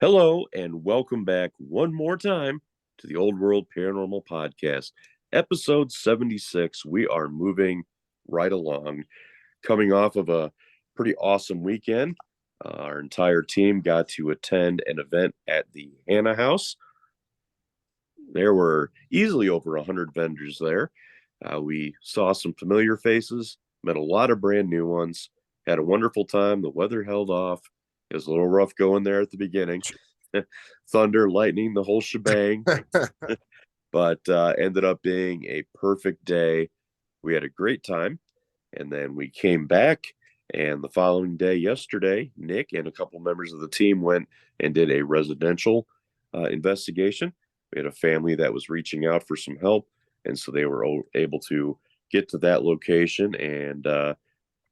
Hello, and welcome back one more time to the Old World Paranormal Podcast, episode 76. We are moving right along, coming off of a pretty awesome weekend. Our entire team got to attend an event at the Hannah House. There were easily over 100 vendors there. We saw some familiar faces, met a lot of brand new ones, had a wonderful time. The weather held off. It was a little rough going there at the beginning. Thunder, lightning, the whole shebang. But ended up being a perfect day. We had a great time. And then we came back. And the following day, yesterday, Nick and a couple members of the team went and did a residential investigation. We had a family that was reaching out for some help. And so they were able to get to that location and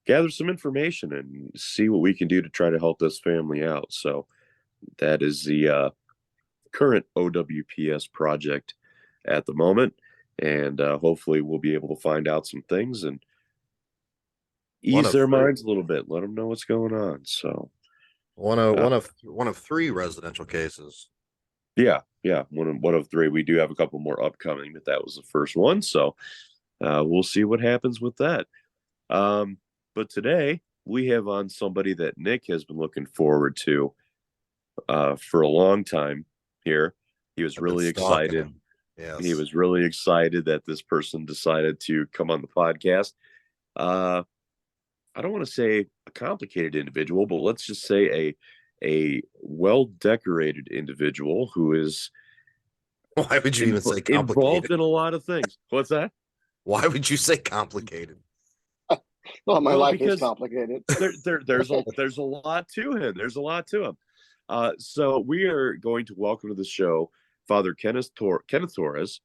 gather some information and see what we can do to try to help this family out. So that is the current OWPS project at the moment. And hopefully we'll be able to find out some things and ease their minds a little bit, let them know what's going on. So one of three residential cases. Yeah, one of three. We do have a couple more upcoming, but that was the first one. So we'll see what happens with that. But today we have on somebody that Nick has been looking forward to for a long time here. He was really excited. Yes. He was really excited that this person decided to come on the podcast. I don't want to say a complicated individual, but let's just say a well-decorated individual who is why would you even say complicated? Involved in a lot of things. What's that? Why would you say complicated? Well, my life is complicated. There's a lot to him. There's a lot to him. So we are going to welcome to the show Father Kenneth Torres.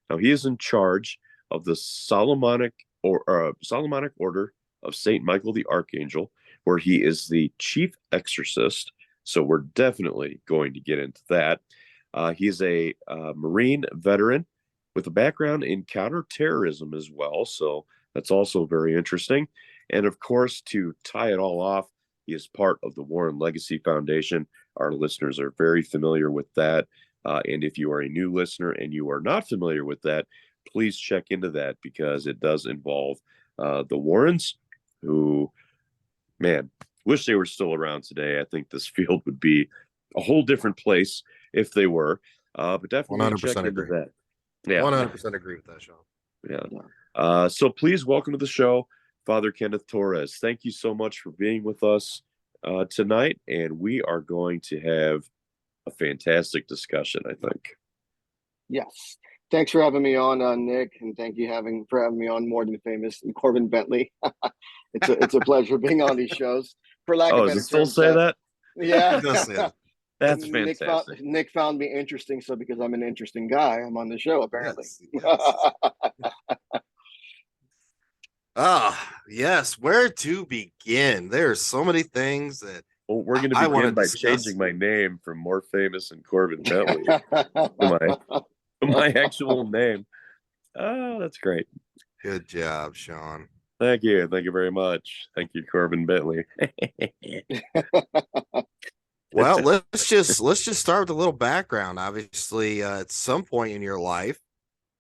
Now he is in charge of the Solomonic Order of Saint Michael the Archangel, where he is the chief exorcist. So we're definitely going to get into that. He's a Marine veteran with a background in counterterrorism as well. So that's also very interesting. And of course, to tie it all off, he is part of the Warren Legacy Foundation. Our listeners are very familiar with that. And if you are a new listener and you are not familiar with that, please check into that because it does involve the Warrens, who, man, wish they were still around today. I think this field would be a whole different place if they were. But definitely 100% check into that. Yeah, 100% agree with that, Sean. Yeah. So please welcome to the show, Father Kenneth Torres. Thank you so much for being with us tonight, and we are going to have a fantastic discussion, I think. Yes. Thanks for having me on, Nick, and thank you for having me on More Than Famous and Corbin Bentley. It's a pleasure being on these shows. For lack of better terms, still say that? Yeah. That's fantastic. Nick found me interesting, so because I'm an interesting guy, I'm on the show, apparently. Yes. Where to begin? There are so many things that we're going to begin by changing my name from More Famous and Corbin Bentley to my actual name. Oh, that's great. Good job, Sean. Thank you very much. Thank you, Corbin Bentley. Well, let's just start with a little background. Obviously, at some point in your life,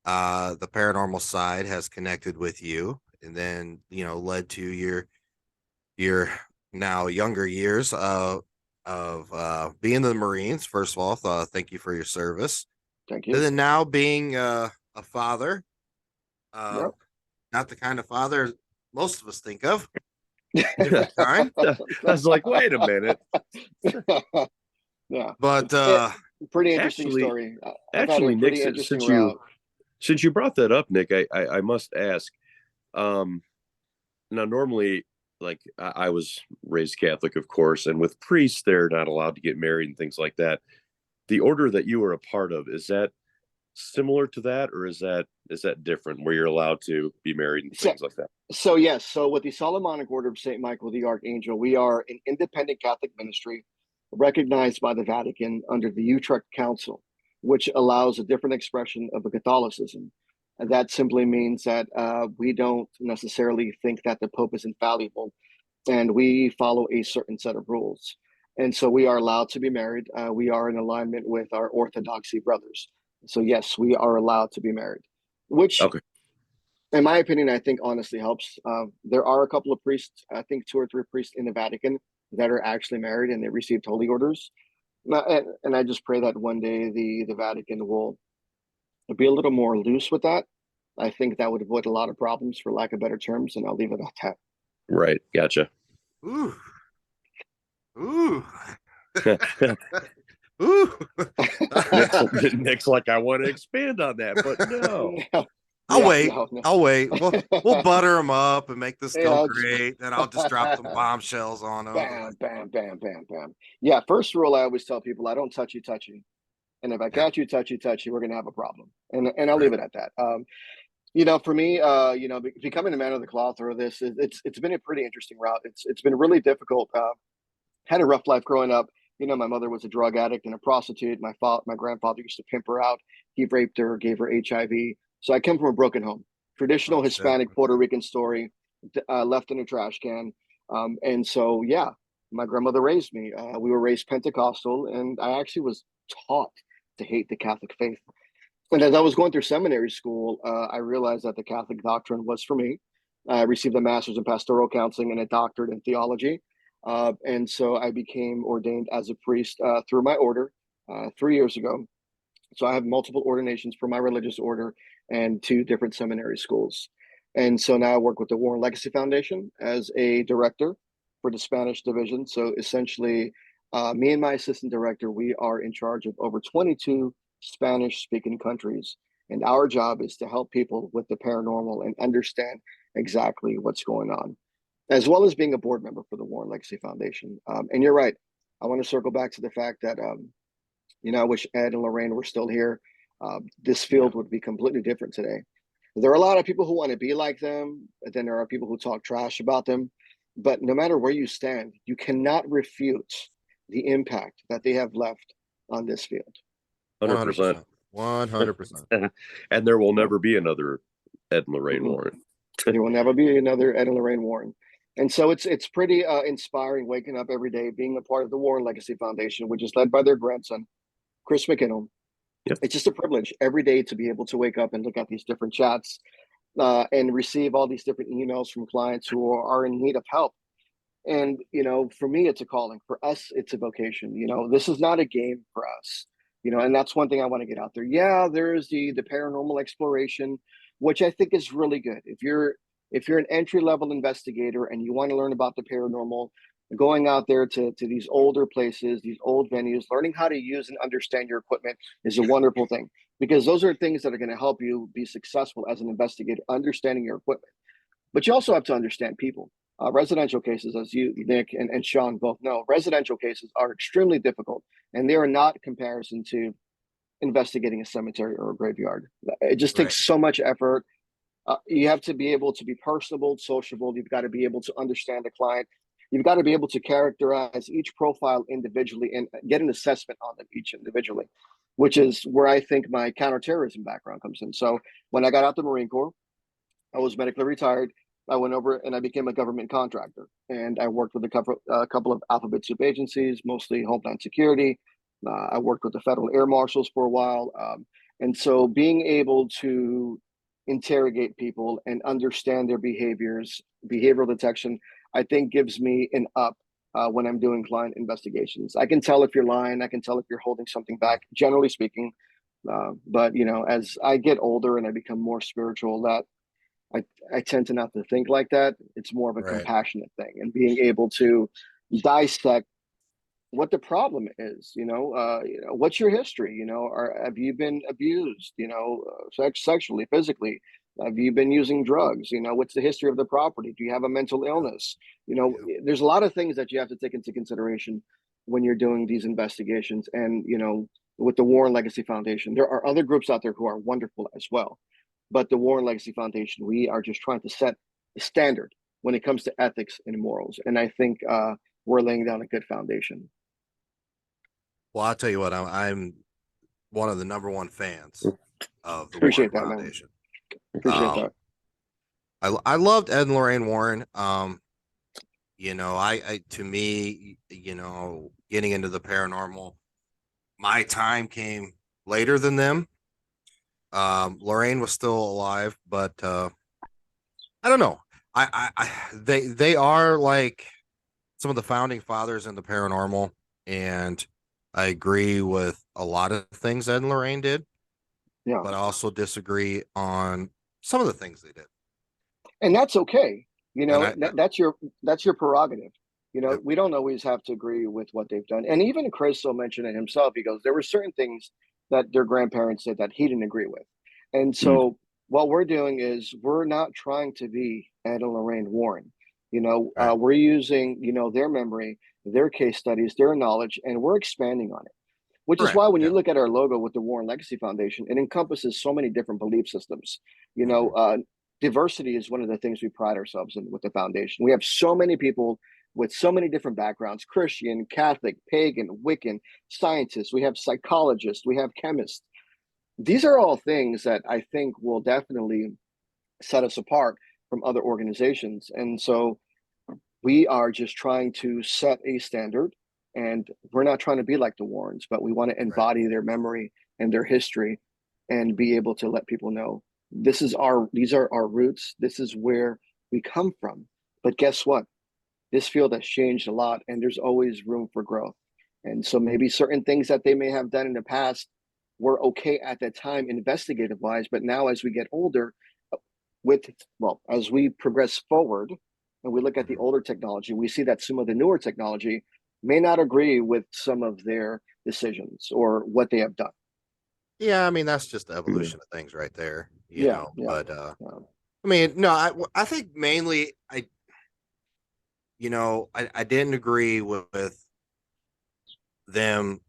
the paranormal side has connected with you, and then led to your now younger years of being in the Marines. First of all, thank you for your service. Thank you. And then now being a father, yep. Not the kind of father most of us think of. I was like, wait a minute. Yeah, but pretty interesting story. Actually, Nick, since you brought that up, Nick, I must ask. Now, normally, like I was raised Catholic, of course, and with priests, they're not allowed to get married and things like that. The order that you were a part of, is that similar to that, or is that different, where you're allowed to be married and things like that? So yes, so with the Solomonic Order of Saint Michael the Archangel, we are an independent Catholic ministry recognized by the Vatican under the Utrecht Council, which allows a different expression of a Catholicism. And that simply means that we don't necessarily think that the Pope is infallible, and we follow a certain set of rules. And so we are allowed to be married. We are in alignment with our Orthodoxy brothers. So yes, we are allowed to be married, which, Okay. in my opinion, I think honestly helps. There are a couple of priests, I think 2 or 3 priests in the Vatican that are actually married and they received holy orders. And I just pray that one day the Vatican will be a little more loose with that. I think that would avoid a lot of problems, for lack of better terms, and I'll leave it at that. Right. Gotcha. Ooh. Ooh. Ooh. Nick's like, I want to expand on that, but no. No. I'll Yeah, wait. no. I'll wait. We'll butter them up and make this go Yeah, great. Then I'll just drop some bombshells on them. bam, bam, bam, bam, bam. Yeah, first rule I always tell people: I don't touchy touchy, and if I Yeah, catch you touchy touchy, we're gonna have a problem. And I'll right. leave it at that. For me, becoming a man of the cloth or this, it's been a pretty interesting route. It's been really difficult. Had a rough life growing up. My mother was a drug addict and a prostitute. My grandfather used to pimp her out. He raped her, gave her HIV. So I come from a broken home. Traditional Oh shit. Hispanic Puerto Rican story, left in a trash can. And so, yeah, my grandmother raised me. We were raised Pentecostal, and I actually was taught to hate the Catholic faith. And as I was going through seminary school, I realized that the Catholic doctrine was for me. I received a master's in pastoral counseling and a doctorate in theology. And so I became ordained as a priest through my order 3 years ago. So I have multiple ordinations for my religious order and 2 different seminary schools. And so now I work with the Warren Legacy Foundation as a director for the Spanish division. So essentially, me and my assistant director, we are in charge of over 22 Spanish speaking countries. And our job is to help people with the paranormal and understand exactly what's going on, as well as being a board member for the Warren Legacy Foundation. And you're right. I want to circle back to the fact that I wish Ed and Lorraine were still here. This field would be completely different today. There are a lot of people who want to be like them, but then there are people who talk trash about them. But no matter where you stand, you cannot refute the impact that they have left on this field. 100%. 100%. And there will never be another Ed and Lorraine Mhm. Warren. There will never be another Ed and Lorraine Warren. And so it's pretty inspiring waking up every day, being a part of the Warren Legacy Foundation, which is led by their grandson, Chris McKinnon. Yep. It's just a privilege every day to be able to wake up and look at these different chats and receive all these different emails from clients who are in need of help. And, for me, it's a calling. For us, it's a vocation. This is not a game for us. And that's one thing I want to get out there. Yeah, there is the paranormal exploration, which I think is really good. If you're an entry level investigator and you want to learn about the paranormal, going out there to these older places, these old venues, learning how to use and understand your equipment is a wonderful thing, because those are things that are going to help you be successful as an investigator, understanding your equipment. But you also have to understand people. Residential cases, as you, Nick, and Sean both know, residential cases are extremely difficult, and they are not comparison to investigating a cemetery or a graveyard. It just Right. takes so much effort. You have to be able to be personable, sociable. You've got to be able to understand the client. You've got to be able to characterize each profile individually and get an assessment on them each individually, which is where I think my counterterrorism background comes in. So when I got out the Marine Corps, I was medically retired. I went over and I became a government contractor, and I worked with a couple of alphabet soup agencies, mostly Homeland Security. I worked with the Federal Air Marshals for a while, and so being able to interrogate people and understand their behaviors, behavioral detection, I think gives me an up when I'm doing client investigations. I can tell if you're lying. I can tell if you're holding something back, generally speaking. But as I get older and I become more spiritual, that I tend to not to think like that. It's more of a Right. compassionate thing, and being able to dissect what the problem is. What's your history? Have you been abused? Sexually, physically? Have you been using drugs? What's the history of the property? Do you have a mental illness? There's a lot of things that you have to take into consideration when you're doing these investigations. And with the Warren Legacy Foundation, there are other groups out there who are wonderful as well. But the Warren Legacy Foundation, we are just trying to set a standard when it comes to ethics and morals. And I think we're laying down a good foundation. Well, I'll tell you what, I'm one of the number one fans of the Appreciate Warren that, man. Foundation. Appreciate that. I loved Ed and Lorraine Warren. I to me, getting into the paranormal, my time came later than them. Lorraine was still alive, but I don't know. They are like some of the founding fathers in the paranormal, and I agree with a lot of things Ed and Lorraine did, Yeah. but I also disagree on some of the things they did. And that's okay. That's your prerogative. Yep. We don't always have to agree with what they've done. And even Crystal mentioned it himself. He goes, there were certain things that their grandparents did that he didn't agree with. And so what we're doing is we're not trying to be Ed and Lorraine Warren. Right. We're using, their memory, their case studies, their knowledge, and we're expanding on it. Which is Correct. why when you Yeah. look at our logo with the Warren Legacy Foundation, it encompasses so many different belief systems. Diversity is one of the things we pride ourselves in with the foundation. We have so many people with so many different backgrounds: Christian, Catholic, pagan, Wiccan, scientists. We have psychologists, we have chemists. These are all things that I think will definitely set us apart from other organizations. And so we are just trying to set a standard, and we're not trying to be like the Warrens, but we want to Right. embody their memory and their history and be able to let people know these are our roots. This is where we come from. But guess what? This field has changed a lot, and there's always room for growth. And so maybe certain things that they may have done in the past were okay at that time, investigative wise, but now as we get older, with as we progress forward and we look at the older technology, we see that some of the newer technology may not agree with some of their decisions or what they have done. Yeah, I mean that's just the evolution of things right there, Yeah. But Yeah. I mean, no, I think mainly I didn't agree with them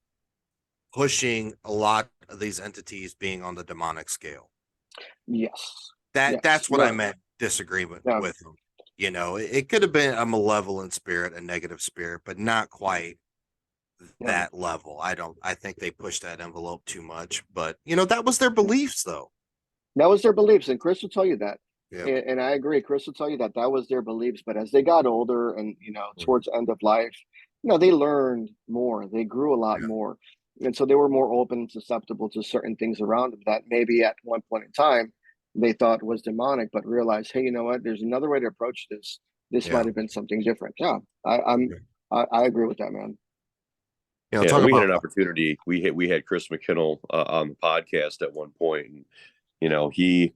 pushing a lot of these entities being on the demonic scale. Yes. That's what I No. meant disagreement No. with them. It could have been a malevolent spirit, a negative spirit, but not quite that level. I think they pushed that envelope too much, but that was their beliefs though. That was their beliefs, and Chris will tell you that. Yeah. And I agree. Chris will tell you that that was their beliefs. But as they got older and, towards the end of life, they learned more. They grew a lot Yeah. more. And so they were more open and susceptible to certain things around them that maybe at one point in time they thought was demonic, but realized, hey, you know what? There's another way to approach this. This Yeah. might have been something different. Yeah, I agree with that, man. Talk we had about an opportunity. We had Chris McKinnell on the podcast at one point, and he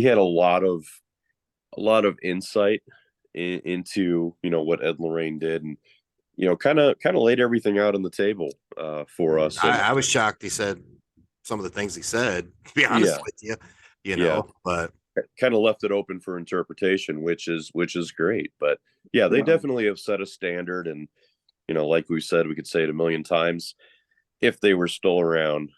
had a lot of insight into what Ed and Lorraine did, and kind of laid everything out on the table for us. And I was shocked he said some of the things he said, to be honest with you, but kind of left it open for interpretation, which is great. But yeah, they definitely have set a standard, and like we said, we could say it a million times. If they were still around,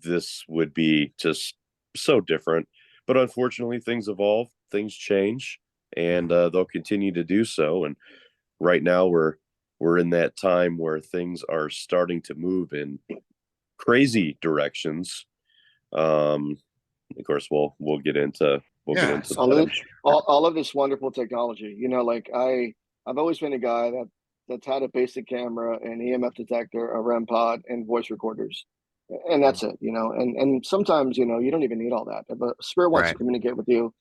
this would be just so different. But unfortunately, things evolve, things change, and they'll continue to do so. And right now, we're in that time where things are starting to move in crazy directions. Of course, we'll get into all of this wonderful technology. Like I've always been a guy that's had a basic camera, an EMF detector, a REM pod, and voice recorders, and that's it. And sometimes you don't even need all that. If a spirit wants to communicate with you,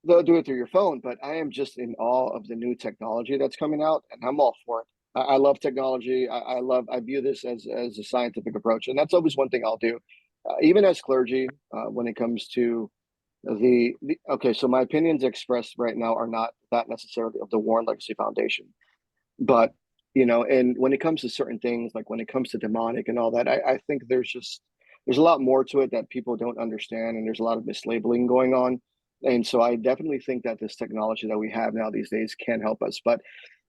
they'll do it through your phone. But I am just in awe of the new technology that's coming out, and I'm all for it. I love technology. I view this as a scientific approach, and that's always one thing I'll do, even as clergy, when it comes to okay. So my opinions expressed right now are not that necessarily of the Warren Legacy Foundation, but and when it comes to certain things, like when it comes to demonic and all that, I think there's a lot more to it that people don't understand, and there's a lot of mislabeling going on. And so I definitely think that this technology that we have now these days can help us, but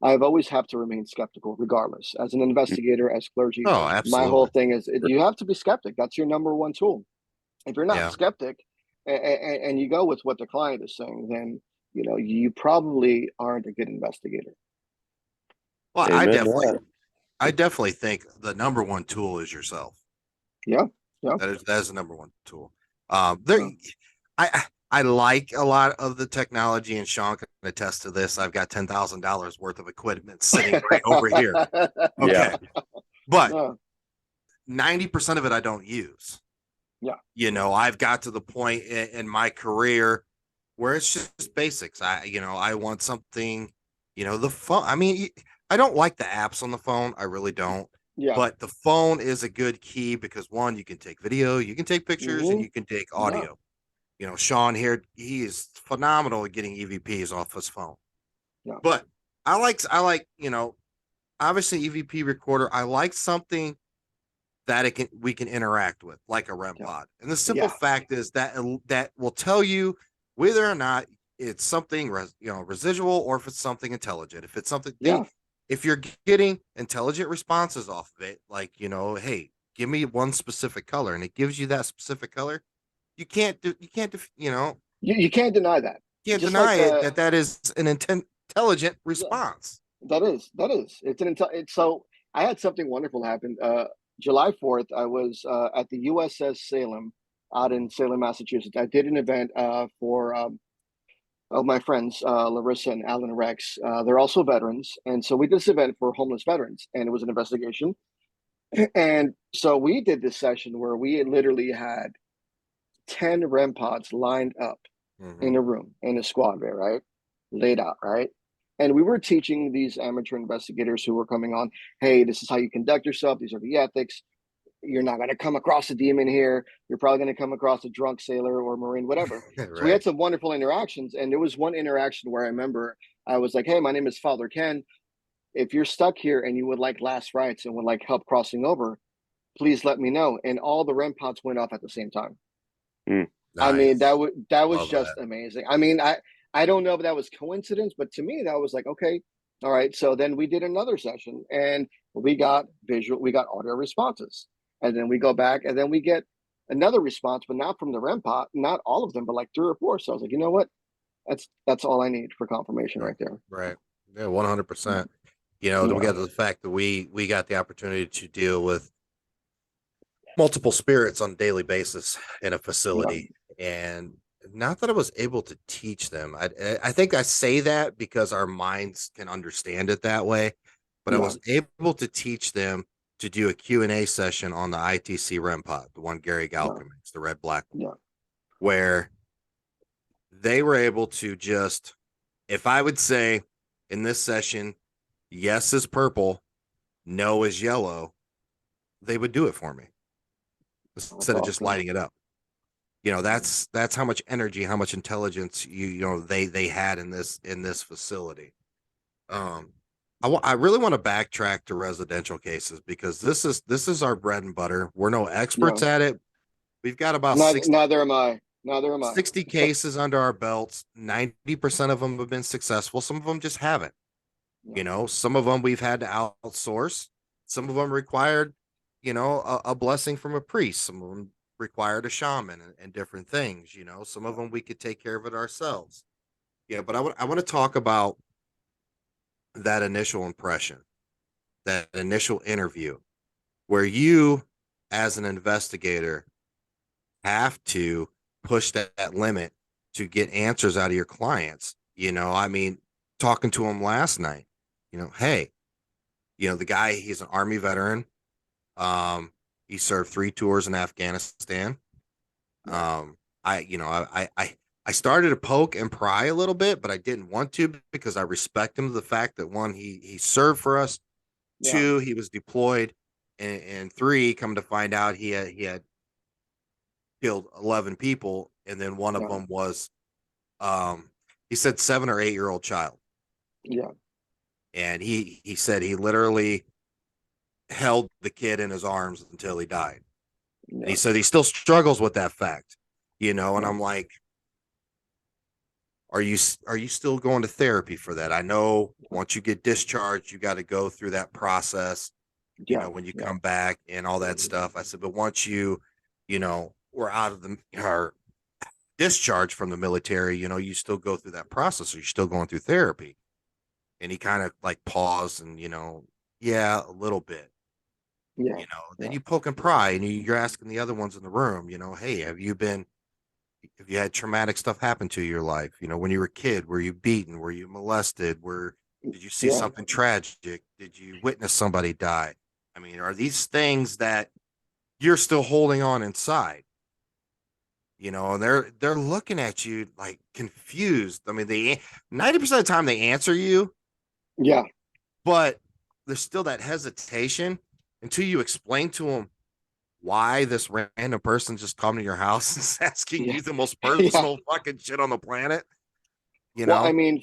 I've always have to remain skeptical regardless. As an investigator, as clergy, oh, my whole absolutely. thing is you have to be skeptic. That's your number one tool. If you're not skeptic and you go with what the client is saying, then you probably aren't a good investigator. Well, Amen. I definitely think the number one tool is yourself. Yeah. That is the number one tool. I like a lot of the technology, and Sean can attest to this. I've got $10,000 worth of equipment sitting right over here. Okay. But Yeah. 90% of it I don't use. Yeah. You know, I've got to the point in my career where it's just basics. I want something, the phone. I mean, I don't like the apps on the phone. I really don't. Yeah. But the phone is a good key because one, you can take video, you can take pictures, and you can take audio. Sean here, he is phenomenal at getting EVPs off his phone. Yeah. But I like, obviously EVP recorder. I like something that we can interact with, like a REM pod. And the simple fact is that will tell you whether or not it's something residual or if it's something intelligent. If it's something, if you're getting intelligent responses off of it, like hey, give me one specific color, and it gives you that specific color. You can't you can't deny that. Can't deny it that is an intelligent response. That is. It's so I had something wonderful happen. July 4th, I was at the USS Salem out in Salem, Massachusetts. I did an event for my friends, Larissa and Alan Rex. They're also veterans. And so we did this event for homeless veterans, and it was an investigation. And so we did this session where we literally had 10 REM pods lined up in a room, in a squad bay, right? Laid out, right? And we were teaching these amateur investigators who were coming on, hey, this is how you conduct yourself. These are the ethics. You're not going to come across a demon here. You're probably going to come across a drunk sailor or Marine, whatever. Right. So we had some wonderful interactions. And there was one interaction where I remember I was like, hey, my name is Father Ken. If you're stuck here and you would like last rites and would like help crossing over, please let me know. And all the REM pods went off at the same time. Nice. I mean, that was just amazing. I mean, I don't know if that was coincidence, but to me, that was like, okay, all right. So then we did another session and we got audio responses. And then we go back and then we get another response, but not from the REM pod, not all of them, but like 3 or 4. So I was like, you know what? That's all I need for confirmation right there. Right. Yeah, 100%. We got the fact that we got the opportunity to deal with multiple spirits on a daily basis in a facility. And not that I was able to teach them. I think I say that because our minds can understand it that way, but I was able to teach them to do a Q&A session on the ITC REM pod, the one Gary Galkin makes, the red black one, where they were able to just, if I would say in this session, yes is purple, no is yellow, they would do it for me instead of just lighting it up. That's how much energy, how much intelligence they had in this facility. I really want to backtrack to residential cases because this is our bread and butter. We're no experts at it. We've got about 60, neither am I. 60 cases under our belts. 90% of them have been successful. Some of them just haven't. Some of them we've had to outsource. Some of them required, a blessing from a priest. Some of them required a shaman and different things. Some of them we could take care of it ourselves. Yeah, but I want to talk about that initial impression, that initial interview, where you, as an investigator, have to push that limit to get answers out of your clients. I mean, talking to him last night, hey, the guy, he's an Army veteran. He served 3 tours in Afghanistan. I started to poke and pry a little bit, but I didn't want to because I respect him to the fact that 1, he served for us. 2, he was deployed, and 3, come to find out he had killed 11 people, and then one of them was, he said 7 or 8-year-old child. Yeah, and he said he literally held the kid in his arms until he died. And he said he still struggles with that fact, and I'm like, are you still going to therapy for that? I know once you get discharged, you got to go through that process, when you come back and all that stuff. I said, but once you were out of or discharged from the military, you still go through that process. So you're still going through therapy. And he kind of like paused and, a little bit. Then you poke and pry and you're asking the other ones in the room, hey, have you been If you had traumatic stuff happen to your life, when you were a kid, were you beaten? Were you molested? Did you see Yeah. something tragic? Did you witness somebody die? I mean, are these things that you're still holding on inside? And they're looking at you like confused. I mean, 90% of the time they answer you, Yeah. but there's still that hesitation until you explain to them why this random person just come to your house and is asking Yeah. you the most Yeah. personal fucking shit on the planet. Well, I mean,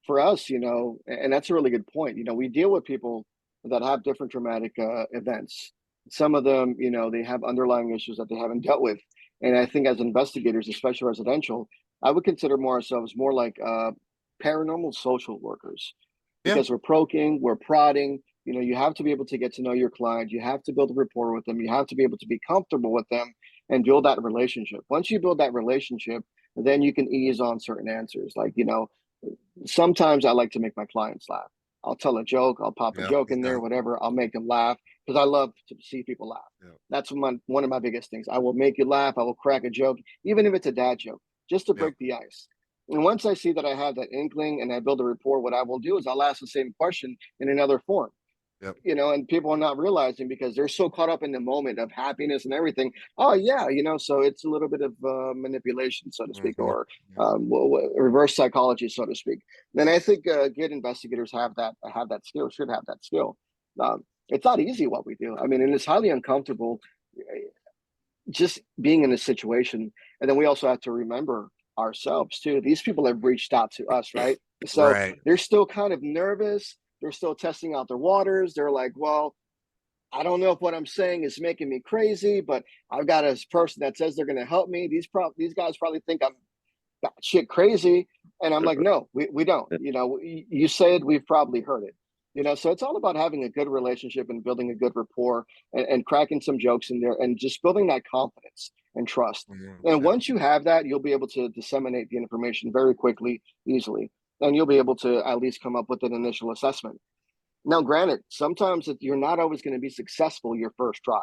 for us, and that's a really good point. We deal with people that have different traumatic events. Some of them, they have underlying issues that they haven't dealt with. And I think as investigators, especially residential, I would consider ourselves more like paranormal social workers Yeah. because we're poking, we're prodding. You have to be able to get to know your client. You have to build a rapport with them. You have to be able to be comfortable with them and build that relationship. Once you build that relationship, then you can ease on certain answers. Like, sometimes I like to make my clients laugh. I'll tell a joke, I'll pop a Yeah, joke me in there, too. whatever. I'll make them laugh because I love to see people laugh. Yeah. That's one of my biggest things. I will make you laugh. I will crack a joke, even if it's a dad joke, just to Yeah. break the ice. And once I see that I have that inkling and I build a rapport, what I will do is I'll ask the same question in another form. Yep. And people are not realizing because they're so caught up in the moment of happiness and everything. Oh yeah, so it's a little bit of manipulation, so to speak, Mm-hmm. or reverse psychology, so to speak. And I think good investigators have that skill, should have that skill. It's not easy what we do. I mean, and it's highly uncomfortable just being in a situation. And then we also have to remember ourselves too. These people have reached out to us, right? So Right. they're still kind of nervous. They're still testing out their waters. They're like, well, I don't know if what I'm saying is making me crazy, but I've got a person that says they're going to help me. These guys probably think I'm shit crazy, and I'm like, no, we don't. You said, we've probably heard it. So it's all about having a good relationship and building a good rapport and cracking some jokes in there and just building that confidence and trust. Mm-hmm. And once you have that, you'll be able to disseminate the information very quickly, easily, and you'll be able to at least come up with an initial assessment. Now, granted, sometimes you're not always going to be successful your first try.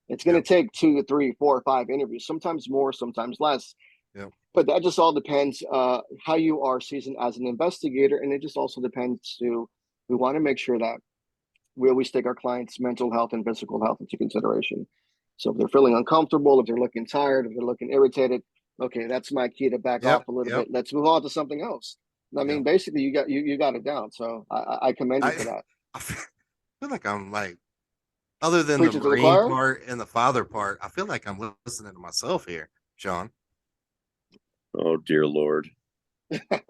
It's going to take 2 to 3, 4, or 5 interviews, sometimes more, sometimes less. Yep. But that just all depends how you are seasoned as an investigator, and it just also depends to, we want to make sure that we always take our clients' mental health and physical health into consideration. So if they're feeling uncomfortable, if they're looking tired, if they're looking irritated, okay, that's my key to back Yep. off a little Yep. bit. Let's move on to something else. I mean, basically, you got it down. So I commend you for that. I feel like I'm like, other than the Preaching to the Marine choir. part and the father part, I feel like I'm listening to myself here, Sean. Oh dear Lord.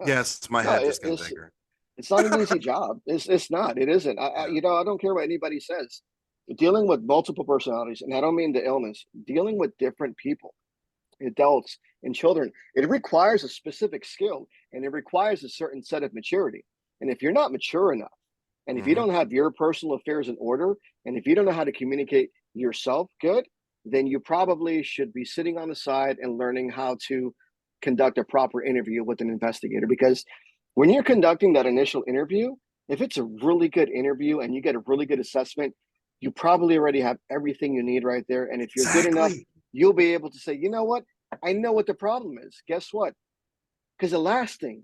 Yes, my No, head just got bigger. it's not an easy job. It's not. It isn't. I don't care what anybody says. Dealing with multiple personalities, and I don't mean the illness. Dealing with different people, adults and children, it requires a specific skill, and it requires a certain set of maturity. And if you're not mature enough, and if you Mm-hmm. don't have your personal affairs in order, and if you don't know how to communicate yourself good, then you probably should be sitting on the side and learning how to conduct a proper interview with an investigator. Because when you're conducting that initial interview, if it's a really good interview and you get a really good assessment, you probably already have everything you need right there. And if you're good enough, Exactly. you'll be able to say, you know what? I know what the problem is. Guess what? Because the last thing,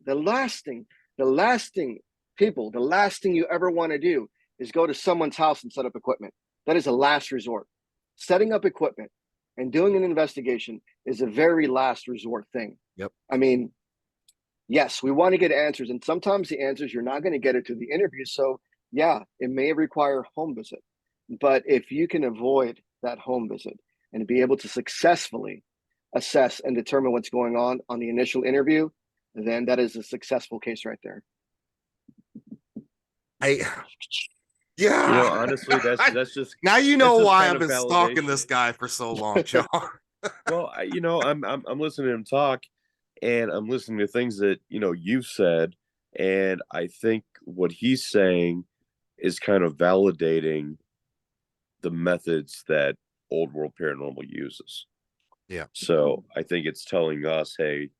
people, the last thing you ever want to do is go to someone's house and set up equipment. That is a last resort. Setting up equipment and doing an investigation is a very last resort thing. Yep. I mean, yes, we want to get answers, and sometimes the answers you're not going to get it through the interview. So yeah, it may require a home visit, but if you can avoid that home visit and be able to successfully assess and determine what's going on the initial interview, then that is a successful case right there. Yeah. Honestly, that's just now you know just why kind I've of been stalking validation. this guy for so long, Sean. Well, I'm listening to him talk, and I'm listening to things that you've said, and I think what he's saying is kind of validating the methods that Old World Paranormal uses. Yeah. So I think it's telling us, hey,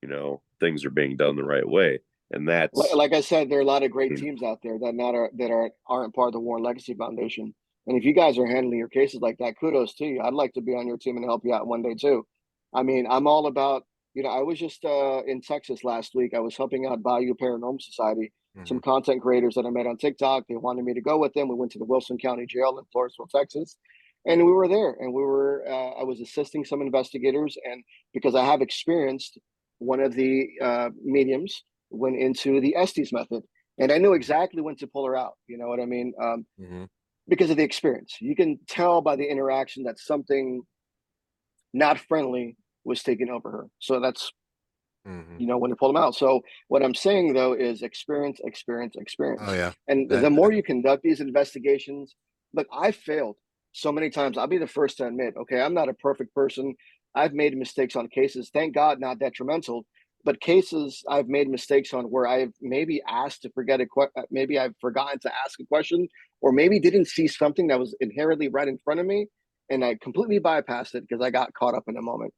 things are being done the right way, and that's Like I said, there are a lot of great teams out there that aren't part of the Warren Legacy Foundation. And if you guys are handling your cases like that, kudos to you. I'd like to be on your team and help you out one day too. I mean, I'm all about I was just in Texas last week. I was helping out Bayou Paranormal Society, some Mhm. content creators that I met on TikTok. They wanted me to go with them. We went to the Wilson County Jail in Floresville, Texas, and we were there. And I was assisting some investigators, and because I have experienced, one of the mediums went into the Estes method, and I knew exactly when to pull her out. You know what I mean? Mhm. Because of the experience, you can tell by the interaction that something not friendly was taking over her. So that's Mhm. when to pull them out. So what I'm saying though is experience, experience, Oh experience. yeah. And the That more you conduct these investigations, look, I failed so many times. I'll be the first to admit, okay, I'm not a perfect person. I've made mistakes on cases. Thank God, not detrimental, but cases I've made mistakes on where I've maybe asked to forget maybe I've forgotten to ask a question, or maybe didn't see something that was inherently right in front of me, and I completely bypassed it because I got caught up in a moment.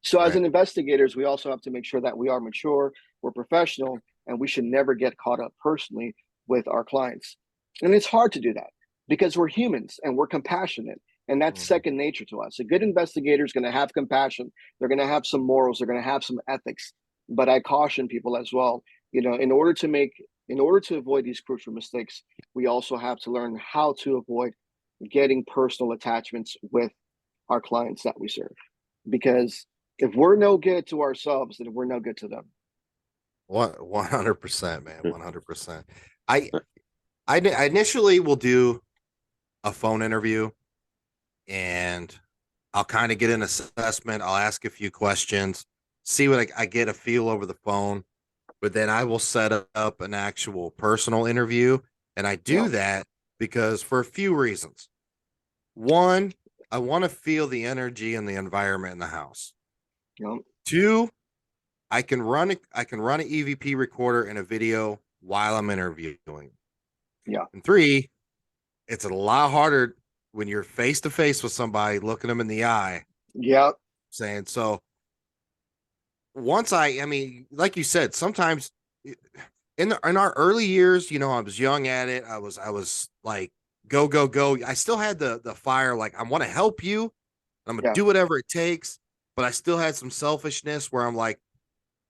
So, as right. an investigators, we also have to make sure that we are mature, we're professional, and we should never get caught up personally with our clients. And it's hard to do that because we're humans and we're compassionate, and that's Mhm. second nature to us. A good investigator is going to have compassion. They're going to have some morals. They're going to have some ethics. But I caution people as well. In order to avoid these crucial mistakes, we also have to learn how to avoid getting personal attachments with our clients that we serve, because if we're no good to ourselves, then we're no good to them. 100%, man. 100%. I I initially will do a phone interview, and I'll kind of get an assessment. I'll ask a few questions, see what I get a feel over the phone, but then I will set up an actual personal interview. And I Yeah, do that because for a few reasons. One, I want to feel the energy and the environment in the house. yeah, Two, I can run an EVP recorder and a video while I'm interviewing. yeah, And three, it's a lot harder when you're face to face with somebody, looking them in the eye, yeah, saying so. Once I mean, like you said, sometimes in our early years, I was young at it. I was like, go, go, go. I still had the fire, like I want to help you. I'm gonna yeah, do whatever it takes, but I still had some selfishness where I'm like,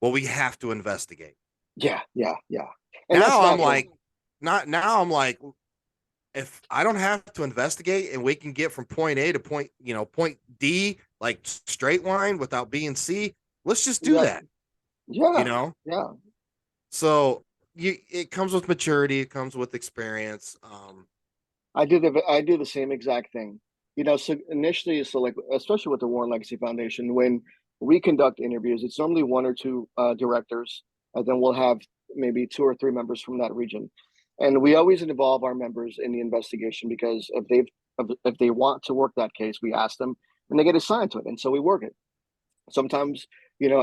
well, we have to investigate. yeah, yeah, yeah. And that's Now I'm natural. like, not now I'm like, if I don't have to investigate and we can get from point A to point D, like straight line without B and C, let's just do Yeah, that, you yeah, know? yeah. So it comes with maturity, it comes with experience. I do the same exact thing. So initially, so like especially with the Warren Legacy Foundation, when we conduct interviews, it's normally one or two directors, and then we'll have maybe two or three members from that region, and we always involve our members in the investigation because if they want to work that case, we ask them, and they get assigned to it, and so we work it. Sometimes,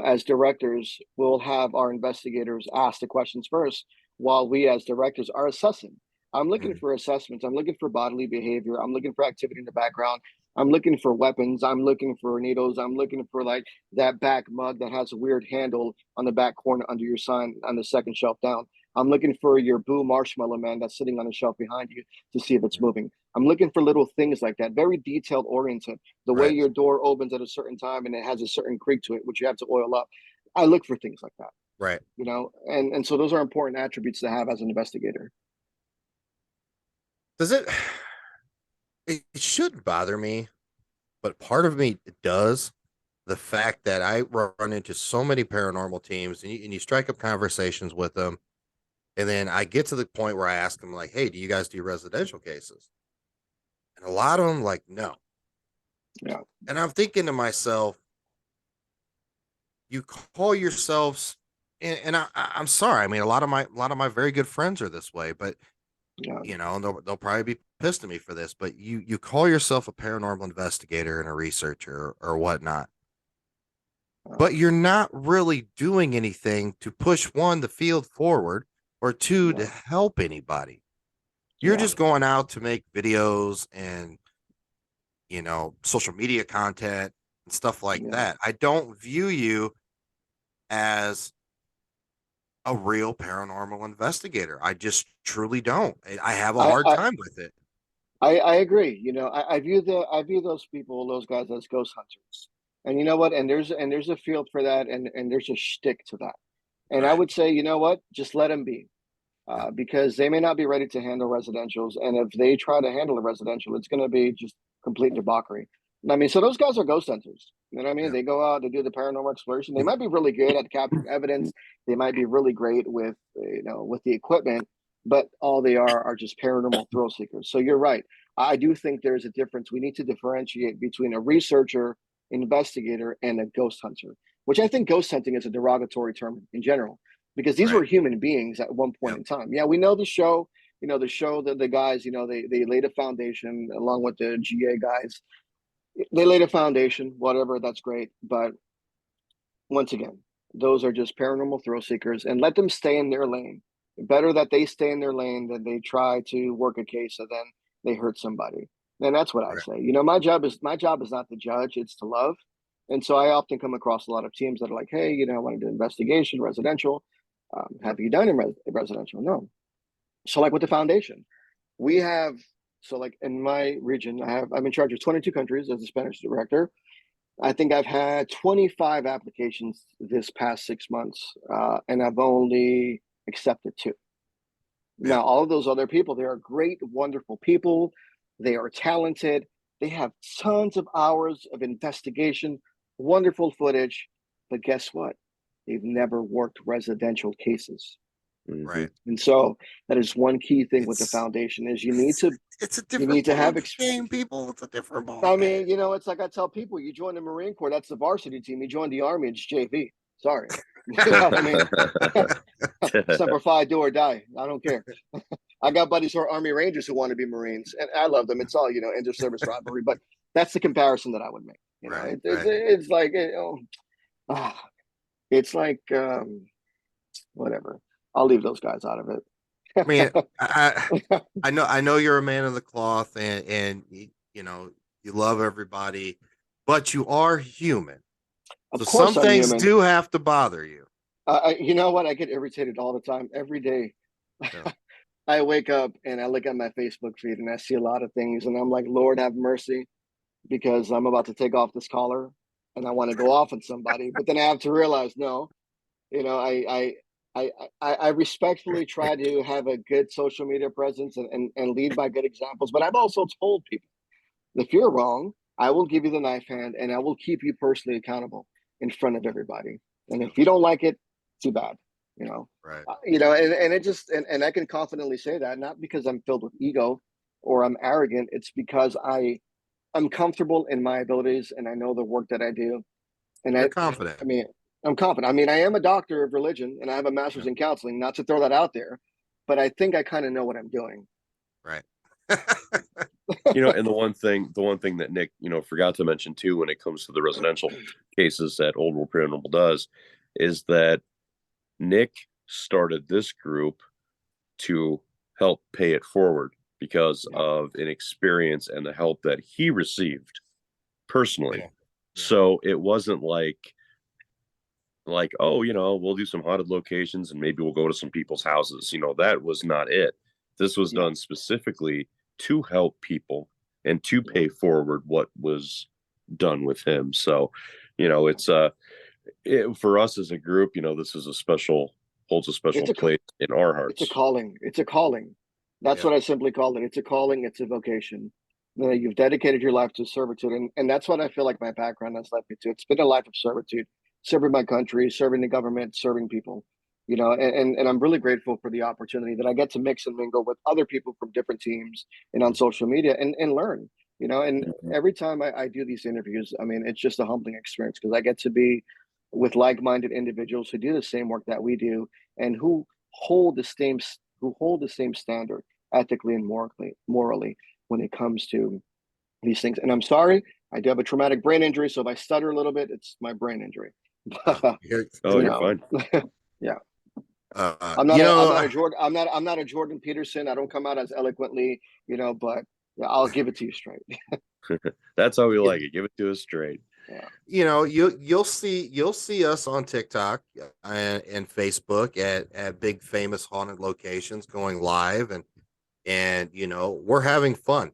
as directors, we'll have our investigators ask the questions first while we, as directors, are assessing. I'm looking Mhm. for assessments. I'm looking for bodily behavior. I'm looking for activity in the background. I'm looking for weapons. I'm looking for needles. I'm looking for like that back mug that has a weird handle on the back corner under your sign on the second shelf down. I'm looking for your Boo Marshmallow Man that's sitting on the shelf behind you to see if it's moving. I'm looking for little things like that, very detailed oriented. The way Right, your door opens at a certain time and it has a certain creak to it, which you have to oil up. I look for things like that, right. and so those are important attributes to have as an investigator. Does it? It shouldn't bother me, but part of me does. The fact that I run into so many paranormal teams, and you strike up conversations with them, and then I get to the point where I ask them, like, "Hey, do you guys do residential cases?" And a lot of them like, "No." Yeah, And I'm thinking to myself, you call yourselves, and I'm sorry. I mean, a lot of my very good friends are this way, but yeah, they'll probably be pissed at me for this. But you call yourself a paranormal investigator and a researcher or whatnot, uh, but you're not really doing anything to push one the field forward or two to yeah, help anybody. You're yeah, just going out to make videos and social media content and stuff like yeah. that. I don't view you as a real paranormal investigator. I just truly don't. I have a I, hard I, time with it. I agree. I view those people, those guys, as ghost hunters. And you know what? And there's a field for that, and there's a shtick to that. And I Right. would say, you know what? Just let them be, Yeah. because they may not be ready to handle residentials, and if they try to handle a residential, it's going to be just complete debauchery. I mean, so those guys are ghost hunters. You know what I mean? Yeah. They go out, they do the paranormal exploration. They might be really good at capturing evidence. They might be really great with, with the equipment, but all they are just paranormal thrill seekers. So you're right. I do think there's a difference. We need to differentiate between a researcher, investigator, and a ghost hunter, which I think ghost hunting is a derogatory term in general, because these Right. were human beings at one point Yep. in time. Yeah, we know the show. The show that the guys, they laid a foundation along with the GA guys. They laid a foundation, whatever. That's great, but once again, those are just paranormal thrill seekers, and let them stay in their lane. Better that they stay in their lane than they try to work a case and then they hurt somebody. And that's what I Right. say. My job is not to judge; it's to love. And so I often come across a lot of teams that are like, "Hey, I want to do investigation, residential. Have you done residential? No." So like with the foundation, we have like in my region, I'm in charge of 22 countries as a Spanish director. I think I've had 25 applications this past 6 months, and I've only accepted two. Yeah. Now, all of those other people, they are great, wonderful people. They are talented. They have tons of hours of investigation, wonderful footage. But guess what? They've never worked residential cases. Mhm. Right. And so that is one key thing with the It's foundation is it's a you different need to ball have game, people. It's a different ball I game. mean, it's like I tell people, you join the Marine Corps, that's the varsity team. You join the Army, it's JV. Sorry. You know what I mean? Semper Fi, do or die. I don't care. I got buddies who are Army Rangers who want to be Marines, and I love them. It's all, inter-service rivalry, but that's the comparison that I would make. Right. It's Right. it's like, it's like, whatever. I'll leave those guys out of I mean, it. I know you're a man of the cloth, and you love everybody, but you are human. So Of some course I'm things human. do have to bother you. You know what? I get irritated all the time, every day. Yeah. I wake up and I look at my Facebook feed and I see a lot of things, and I'm like, Lord have mercy, because I'm about to take off this collar and I want to go off on somebody. But then I have to realize, no, I respectfully try to have a good social media presence and lead by good examples. But I've also told people, if you're wrong, I will give you the knife hand and I will keep you personally accountable in front of everybody. And if you don't like it, too bad. Right. And it just and I can confidently say that, not because I'm filled with ego or I'm arrogant. It's because I'm comfortable in my abilities and I know the work that I do. And You're I confident. mean, I'm confident. I mean, I am a doctor of religion and I have a Yeah. master's in counseling, not to throw that out there, but I think I kind of know what I'm doing. Right. And the one thing that Nick, forgot to mention too, when it comes to the residential cases that Old World Paranormal does, is that Nick started this group to help pay it forward because Yeah. of an experience and the help that he received personally. Yeah. Yeah. So it wasn't like, oh, we'll do some haunted locations and maybe we'll go to some people's houses. That was not it. This was Yeah. done specifically to help people and to Yeah. pay forward what was done with him. So, it's for us as a group, this is holds a special It's a place in our it's a hearts. calling. It's a calling. That's Yeah. what I simply call it. It's a calling. It's a vocation. You've dedicated your life to servitude, and that's what I feel like my background has led me to. It's been a life of servitude, serving my country, serving the government, serving people. And I'm really grateful for the opportunity that I get to mix and mingle with other people from different teams and on social media and learn. And Mhm. every time I do these interviews, I mean, it's just a humbling experience because I get to be with like-minded individuals who do the same work that we do and who hold the same standard ethically and morally when it comes to these things. And I'm sorry, I do have a traumatic brain injury, so if I stutter a little bit, it's my brain injury. Oh, you you're know, fine. yeah. Uh, I'm you not a I'm know, not a Jordan Peterson. I don't come out as eloquently, but yeah, I'll give it to you straight. That's how we like it. Give it to us straight. Yeah. you'll see us on TikTok and Facebook at big famous haunted locations going live, and we're having fun.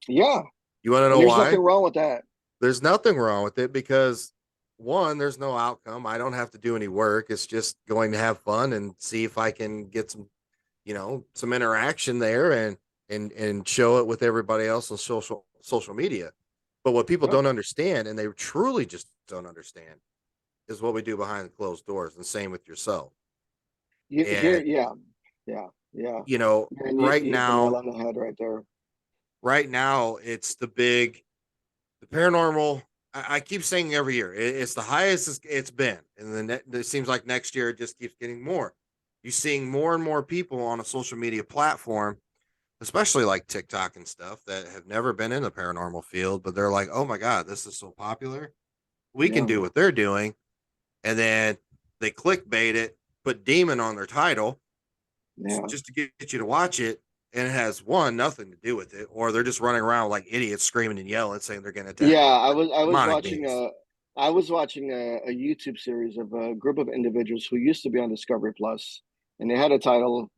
Yeah. You want to know And there's why? nothing wrong with that. There's nothing wrong with it because one, there's no outcome. I don't have to do any work. It's just going to have fun and see if I can get some, some interaction there and show it with everybody else on social media. But what people Yep. don't understand, and they truly just don't understand, is what we do behind the closed doors. And same with yourself. Here, And yeah, yeah. And you right hit the nail now, on the head right there. it's the paranormal. I keep saying every year it's the highest it's been, and then it seems like next year it just keeps getting more. You're seeing more and more people on a social media platform, especially like TikTok and stuff, that have never been in the paranormal field, but they're like, "Oh my god, this is so popular. We can Yeah, do what they're doing," and then they clickbait it, put demon on their title yeah. just to get you to watch it, and it has nothing to do with it, or they're just running around like idiots, screaming and yelling, saying they're going to attack Yeah, I was demonic watching beings. a YouTube series of a group of individuals who used to be on Discovery Plus, and they had a title.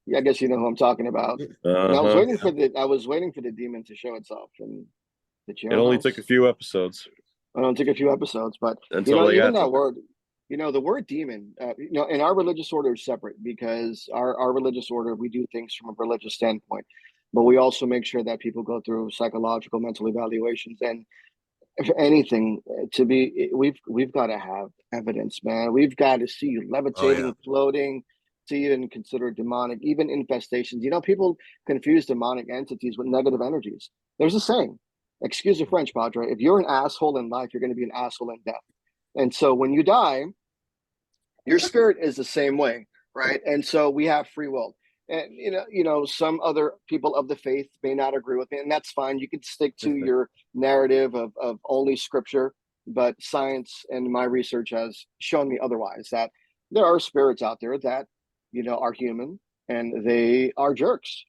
Yeah, I guess you know who I'm talking about. And Uh-huh. I was waiting for the demon to show itself, and the It only took jailhouse. a few episodes I don't take a few episodes, but until they even got to that it. word, the word demon, in our religious order is separate because our religious order, we do things from a religious standpoint, but we also make sure that people go through psychological, mental evaluations. And if anything, we've got to have evidence, man. We've got to see you Oh yeah. levitating, floating, to even consider demonic, even infestations. People confuse demonic entities with negative energies. There's a saying, excuse the French, Padre, if you're an asshole in life, you're going to be an asshole in death. And so when you die, your spirit is the same way, right? And so we have free will. And some other people of the faith may not agree with me, and that's fine. You can stick to your narrative of only scripture, but science and my research has shown me otherwise, that there are spirits out there that are human and they are jerks.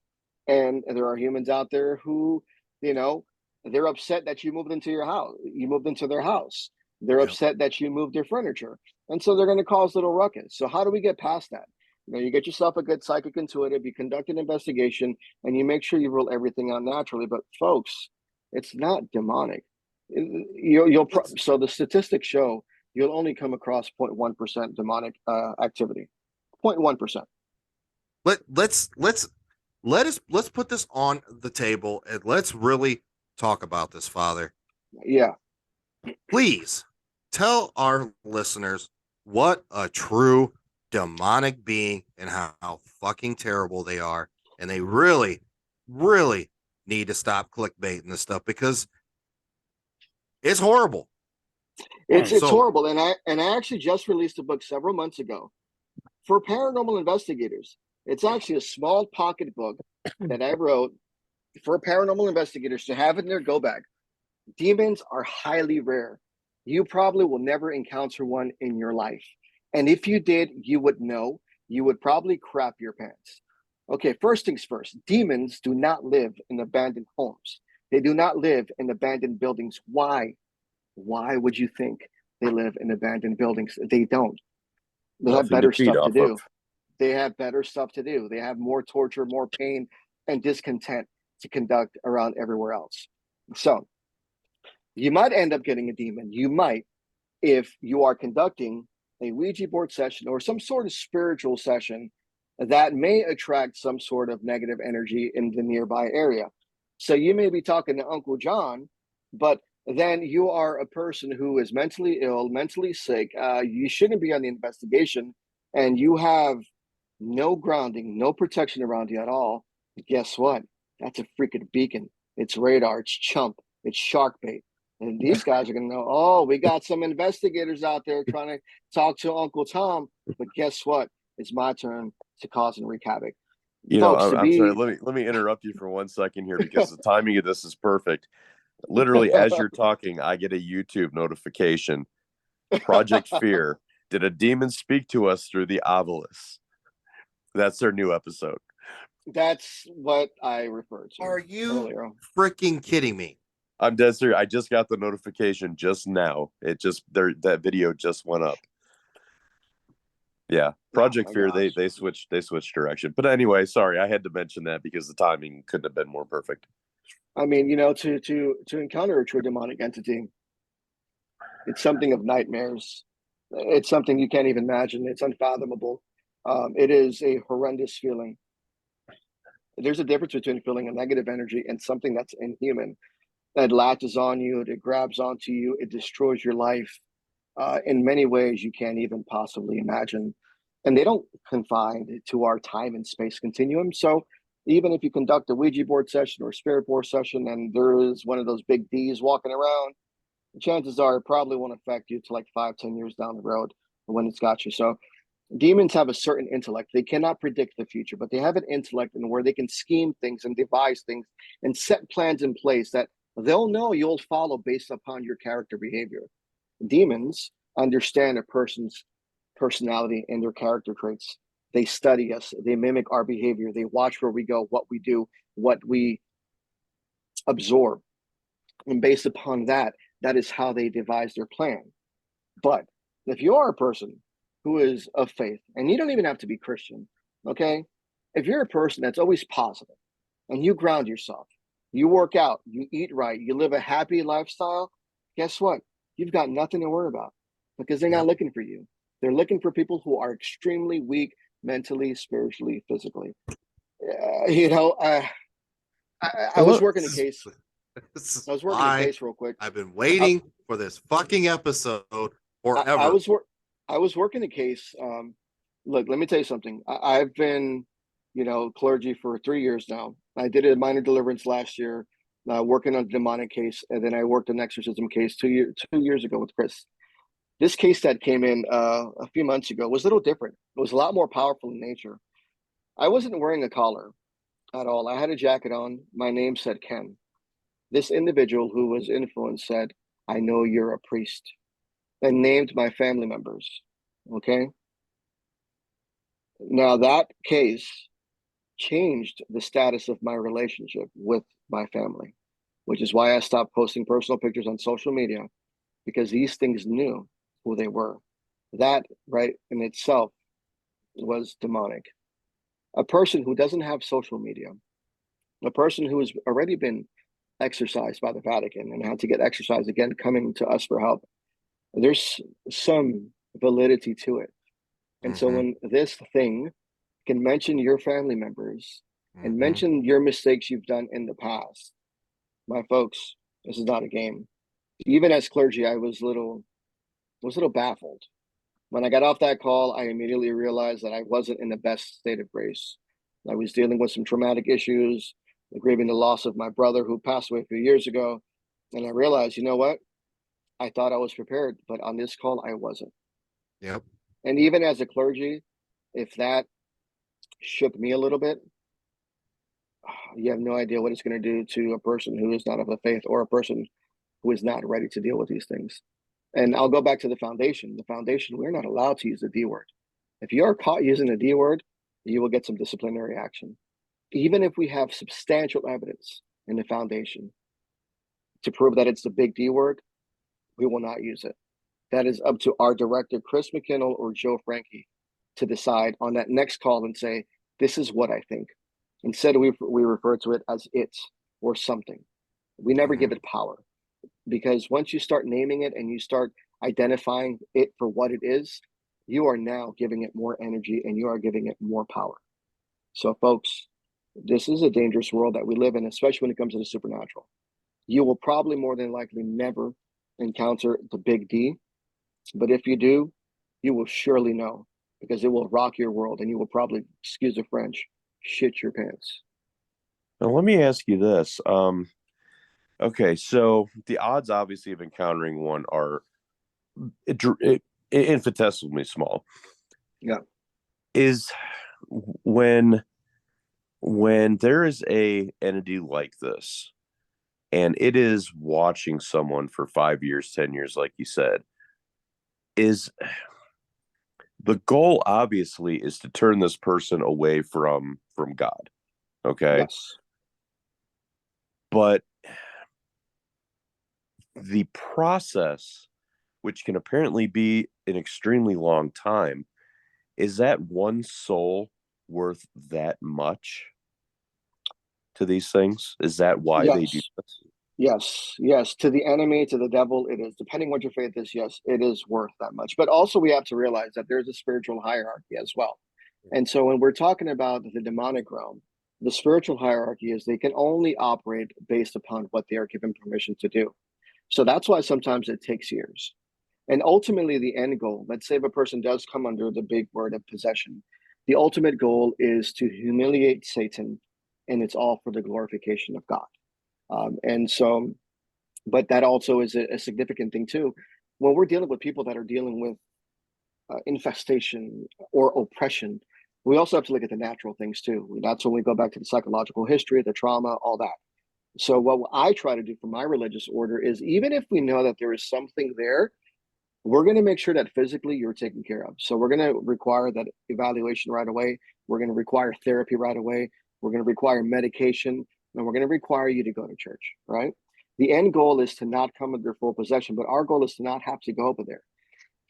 And there are humans out there who, you know, they're upset that you moved into your house, you moved into their house. They're Yeah. upset that you moved their furniture. And so they're going to cause little ruckus. So how do we get past that? You get yourself a good psychic intuitive, you conduct an investigation, and you make sure you rule everything out naturally. But folks, it's not demonic. So the statistics show you'll only come across 0.1% demonic activity. 0.1%. Let's put this on the table and let's really talk about this, Father. Yeah. Please tell our listeners what a true demonic being and how fucking terrible they are. And they really, really need to stop clickbaiting this stuff because it's horrible. It's So, horrible. And I actually just released a book several months ago for paranormal investigators. It's actually a small pocket book that I wrote for paranormal investigators to have in their go bag. Demons are highly rare. You probably will never encounter one in your life. And if you did, you would know. You would probably crap your pants. Okay, first things first, demons do not live in abandoned homes. They do not live in abandoned buildings. Why? Why would you think they live in abandoned buildings? They don't. They have Nothing to better feed stuff to off of. do. They have better stuff to do. They have more torture, more pain, and discontent to conduct around everywhere else. So you might end up getting a demon. You might, if you are conducting a Ouija board session or some sort of spiritual session that may attract some sort of negative energy in the nearby area. So you may be talking to Uncle John, but then you are a person who is mentally ill, mentally sick. You shouldn't be on the investigation, and you have no grounding, no protection around you at all. Guess what? That's a freaking beacon. It's radar, it's chump, it's shark bait. And these guys are going to know, oh, we got some investigators out there trying to talk to Uncle Tom. But guess what? It's my turn to cause and wreak havoc. Folks, I'm sorry. Let me interrupt you for 1 second here because the timing of this is perfect. Literally, as you're talking, I get a YouTube notification. Project Fear. Did a demon speak to us through the obelisk? That's their new episode. That's what I referred to. Are you earlier. freaking kidding me? I'm dead serious. I just got the notification just now. That video just went up. Yeah, Project Fear. Gosh. They switched direction. But anyway, sorry, I had to mention that because the timing couldn't have been more perfect. I mean, to encounter a true demonic entity, it's something of nightmares. It's something you can't even imagine. It's unfathomable. It is a horrendous feeling. There's a difference between feeling a negative energy and something that's inhuman, that latches on you, it grabs onto you, it destroys your life in many ways you can't even possibly imagine. And they don't confine to our time and space continuum. So even if you conduct a Ouija board session or a spirit board session and there is one of those big D's walking around, chances are it probably won't affect you to like 5, 10 years down the road when it's got you. So demons have a certain intellect. They cannot predict the future, but they have an intellect in where they can scheme things and devise things and set plans in place that they'll know you'll follow based upon your character behavior. Demons understand a person's personality and their character traits. They study us, they mimic our behavior, they watch where we go, what we do, what we absorb. And based upon that, that is how they devise their plan. But if you are a person who is of faith, and you don't even have to be Christian, okay? If you're a person that's always positive and you ground yourself, you work out, you eat right, you live a happy lifestyle, guess what? You've got nothing to worry about because they're not looking for you. They're looking for people who are extremely weak mentally, spiritually, physically. I was working a case. This I is was working a why case real quick. I've been waiting for this fucking episode forever. I was working a case. Look, let me tell you something. I've been, clergy for 3 years now. I did a minor deliverance last year, working on a demonic case, and then I worked an exorcism case 2 years ago with Chris. This case that came in a few months ago was a little different. It was a lot more powerful in nature. I wasn't wearing a collar at all. I had a jacket on. My name said Ken. This individual who was influenced said, "I know you're a priest," and named my family members. Okay. Now that case changed the status of my relationship with my family, which is why I stopped posting personal pictures on social media because these things knew who they were. That, right, in itself was demonic. A person who doesn't have social media, a person who has already been exorcised by the Vatican and had to get exorcised again, coming to us for help, there's some validity to it. And so when this thing can mention your family members and mention your mistakes you've done in the past, my folks, this is not a game. Even as clergy, I was a little baffled. When I got off that call, I immediately realized that I wasn't in the best state of grace. I was dealing with some traumatic issues, grieving the loss of my brother who passed away a few years ago. And I realized, you know what? I thought I was prepared, but on this call, I wasn't. Yep. And even as a clergy, if that shook me a little bit, you have no idea what it's going to do to a person who is not of the faith or a person who is not ready to deal with these things. And I'll go back to the foundation. The foundation, we're not allowed to use the D word. If you are caught using the D word, you will get some disciplinary action. Even if we have substantial evidence in the foundation to prove that it's the big D word, we will not use it. That is up to our director, Chris McKinnell or Joe Frankie, to decide on that next call and say, this is what I think. Instead, we refer to it as it or something. We never give it power, because once you start naming it and you start identifying it for what it is, you are now giving it more energy and you are giving it more power. So, folks, this is a dangerous world that we live in, especially when it comes to the supernatural. You will probably more than likely never encounter the big D, but if you do, you will surely know, because it will rock your world and you will probably, excuse the French, shit your pants. Now, let me ask you this. Okay, so the odds, obviously, of encountering one are infinitesimally small. Yeah. Is when there is a entity like this, and it is watching someone for 5 years, 10 years, like you said, is the goal obviously is to turn this person away from God. Okay. Yes. But the process, which can apparently be an extremely long time, is that one soul worth that much? to these things? Is that why they do Yes. this? Yes. To the enemy, to the devil, it is. Depending what your faith is, yes, it is worth that much. But also, we have to realize that there's a spiritual hierarchy as well. And so, when we're talking about the demonic realm, the spiritual hierarchy is they can only operate based upon what they are given permission to do. So that's why sometimes it takes years. And ultimately, the end goal, let's say if a person does come under the big word of possession, the ultimate goal is to humiliate Satan, and it's all for the glorification of God. And so, but that also is a significant thing too. When we're dealing with people that are dealing with infestation or oppression, we also have to look at the natural things too. That's when we go back to the psychological history, the trauma, all that. So, what I try to do for my religious order is even if we know that there is something there, we're going to make sure that physically you're taken care of. So, we're going to require that evaluation right away. We're going to require therapy right away. We're going to require medication, and we're going to require you to go to church, right? The end goal is to not come under full possession, but our goal is to not have to go over there.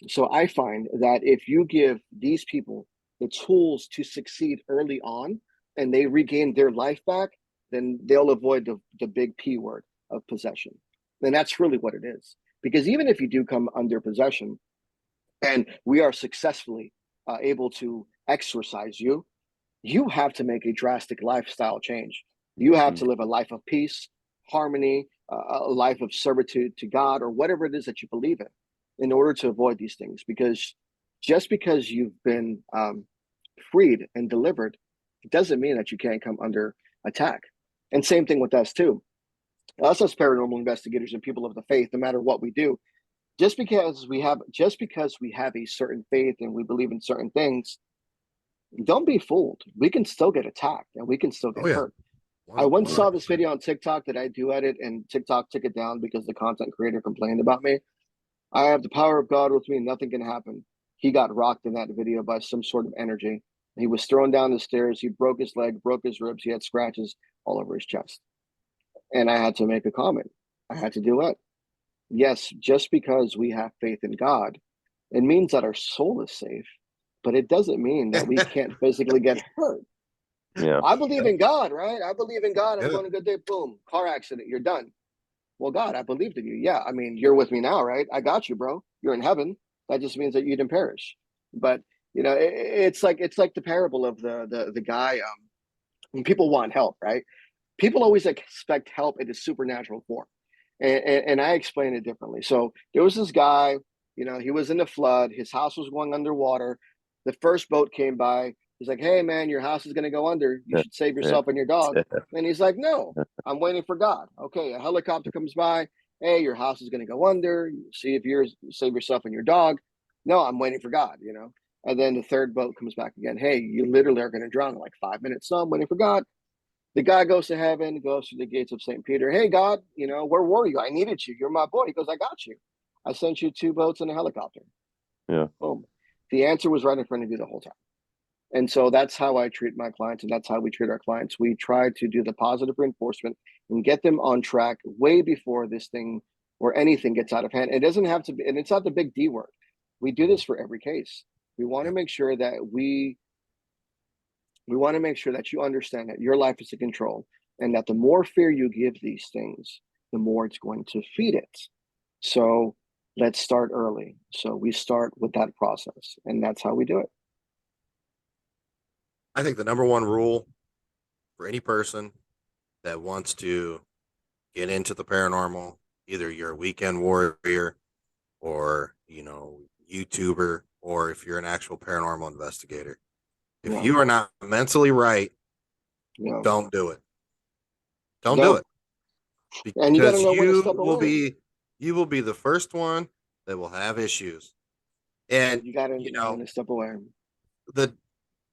So I find that if you give these people the tools to succeed early on and they regain their life back, then they'll avoid the big P word of possession. And that's really what it is. Because even if you do come under possession and we are successfully able to exorcise you, you have to make a drastic lifestyle change. You have to live a life of peace, harmony, a life of servitude to God, or whatever it is that you believe in order to avoid these things. Because just because you've been freed and delivered, it doesn't mean that you can't come under attack. And same thing with us too. Us as paranormal investigators and people of the faith, no matter what we do, just because we have a certain faith and we believe in certain things, don't be fooled. We can still get attacked and we can still get hurt. I once saw this video on TikTok that I do edit, and TikTok took it down because the content creator complained about me. I have the power of God with me, nothing can happen. He got rocked in that video by some sort of energy. He was thrown down the stairs. He broke his leg, broke his ribs. He had scratches all over his chest. And I had to make a comment. I had to do it. Yes, just because we have faith in God, it means that our soul is safe, but it doesn't mean that we can't physically get hurt. Yeah. I believe in God, right? I believe in God. I'm going a good day. Boom, car accident. You're done. Well, God, I believed in you. Yeah, I mean, you're with me now, right? I got you, bro. You're in heaven. That just means that you didn't perish. But it's like the parable of the guy. When people want help, right? People always expect help in a supernatural form, and I explain it differently. So there was this guy. He was in the flood. His house was going underwater. The first boat came by. He's like, "Hey, man, your house is going to go under. You should save yourself and your dog." And he's like, "No, I'm waiting for God." Okay, a helicopter comes by. "Hey, your house is going to go under. See if you save yourself and your dog." "No, I'm waiting for God." And then the third boat comes back again. "Hey, you literally are going to drown in like 5 minutes. No, I'm waiting for God." The guy goes to heaven, goes through the gates of St. Peter. "Hey, God, where were you? I needed you. You're my boy." He goes, "I got you. I sent you 2 boats and a helicopter." Yeah. Boom. The answer was right in front of you the whole time. And so that's how I treat my clients, and that's how we treat our clients. We try to do the positive reinforcement and get them on track way before this thing or anything gets out of hand. It doesn't have to be, and it's not the big D word. We do this for every case. We want to make sure that we want to make sure that you understand that your life is in control, and that the more fear you give these things, the more it's going to feed it. So let's start early. So we start with that process, and that's how we do it. I think the number one rule for any person that wants to get into the paranormal, either you're a weekend warrior or, YouTuber, or if you're an actual paranormal investigator, if you are not mentally right, don't do it. Don't do it. Because and you got to know when to step away. You will be the first one that will have issues. And you got to know when to step away.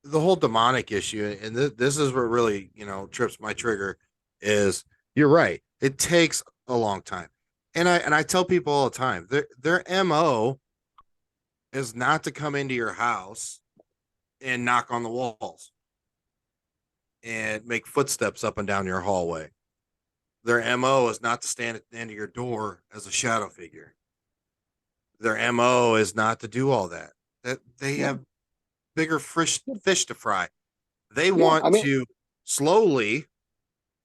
The whole demonic issue, and this is what really, trips my trigger, is you're right. It takes a long time. And I tell people all the time, their MO is not to come into your house and knock on the walls and make footsteps up and down your hallway. Their MO is not to stand at the end of your door as a shadow figure. Their MO is not to do all that. That they have bigger fish to fry. They want to slowly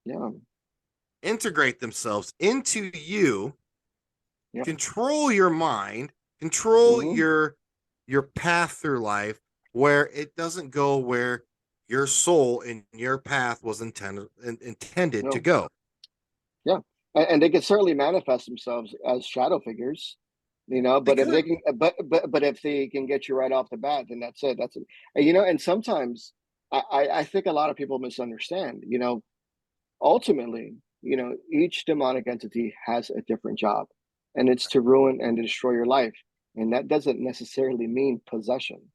Yeah. integrate themselves into you, Yeah. control your mind, control Hmm. your path through life, where it doesn't go where your soul and your path was intended to No. go. Yeah. And they can certainly manifest themselves as shadow figures, They but if they could. can, but if they can get you right off the bat, then that's it. That's it. And sometimes I think a lot of people misunderstand, ultimately, each demonic entity has a different job, and it's to ruin and to destroy your life. And that doesn't necessarily mean possession.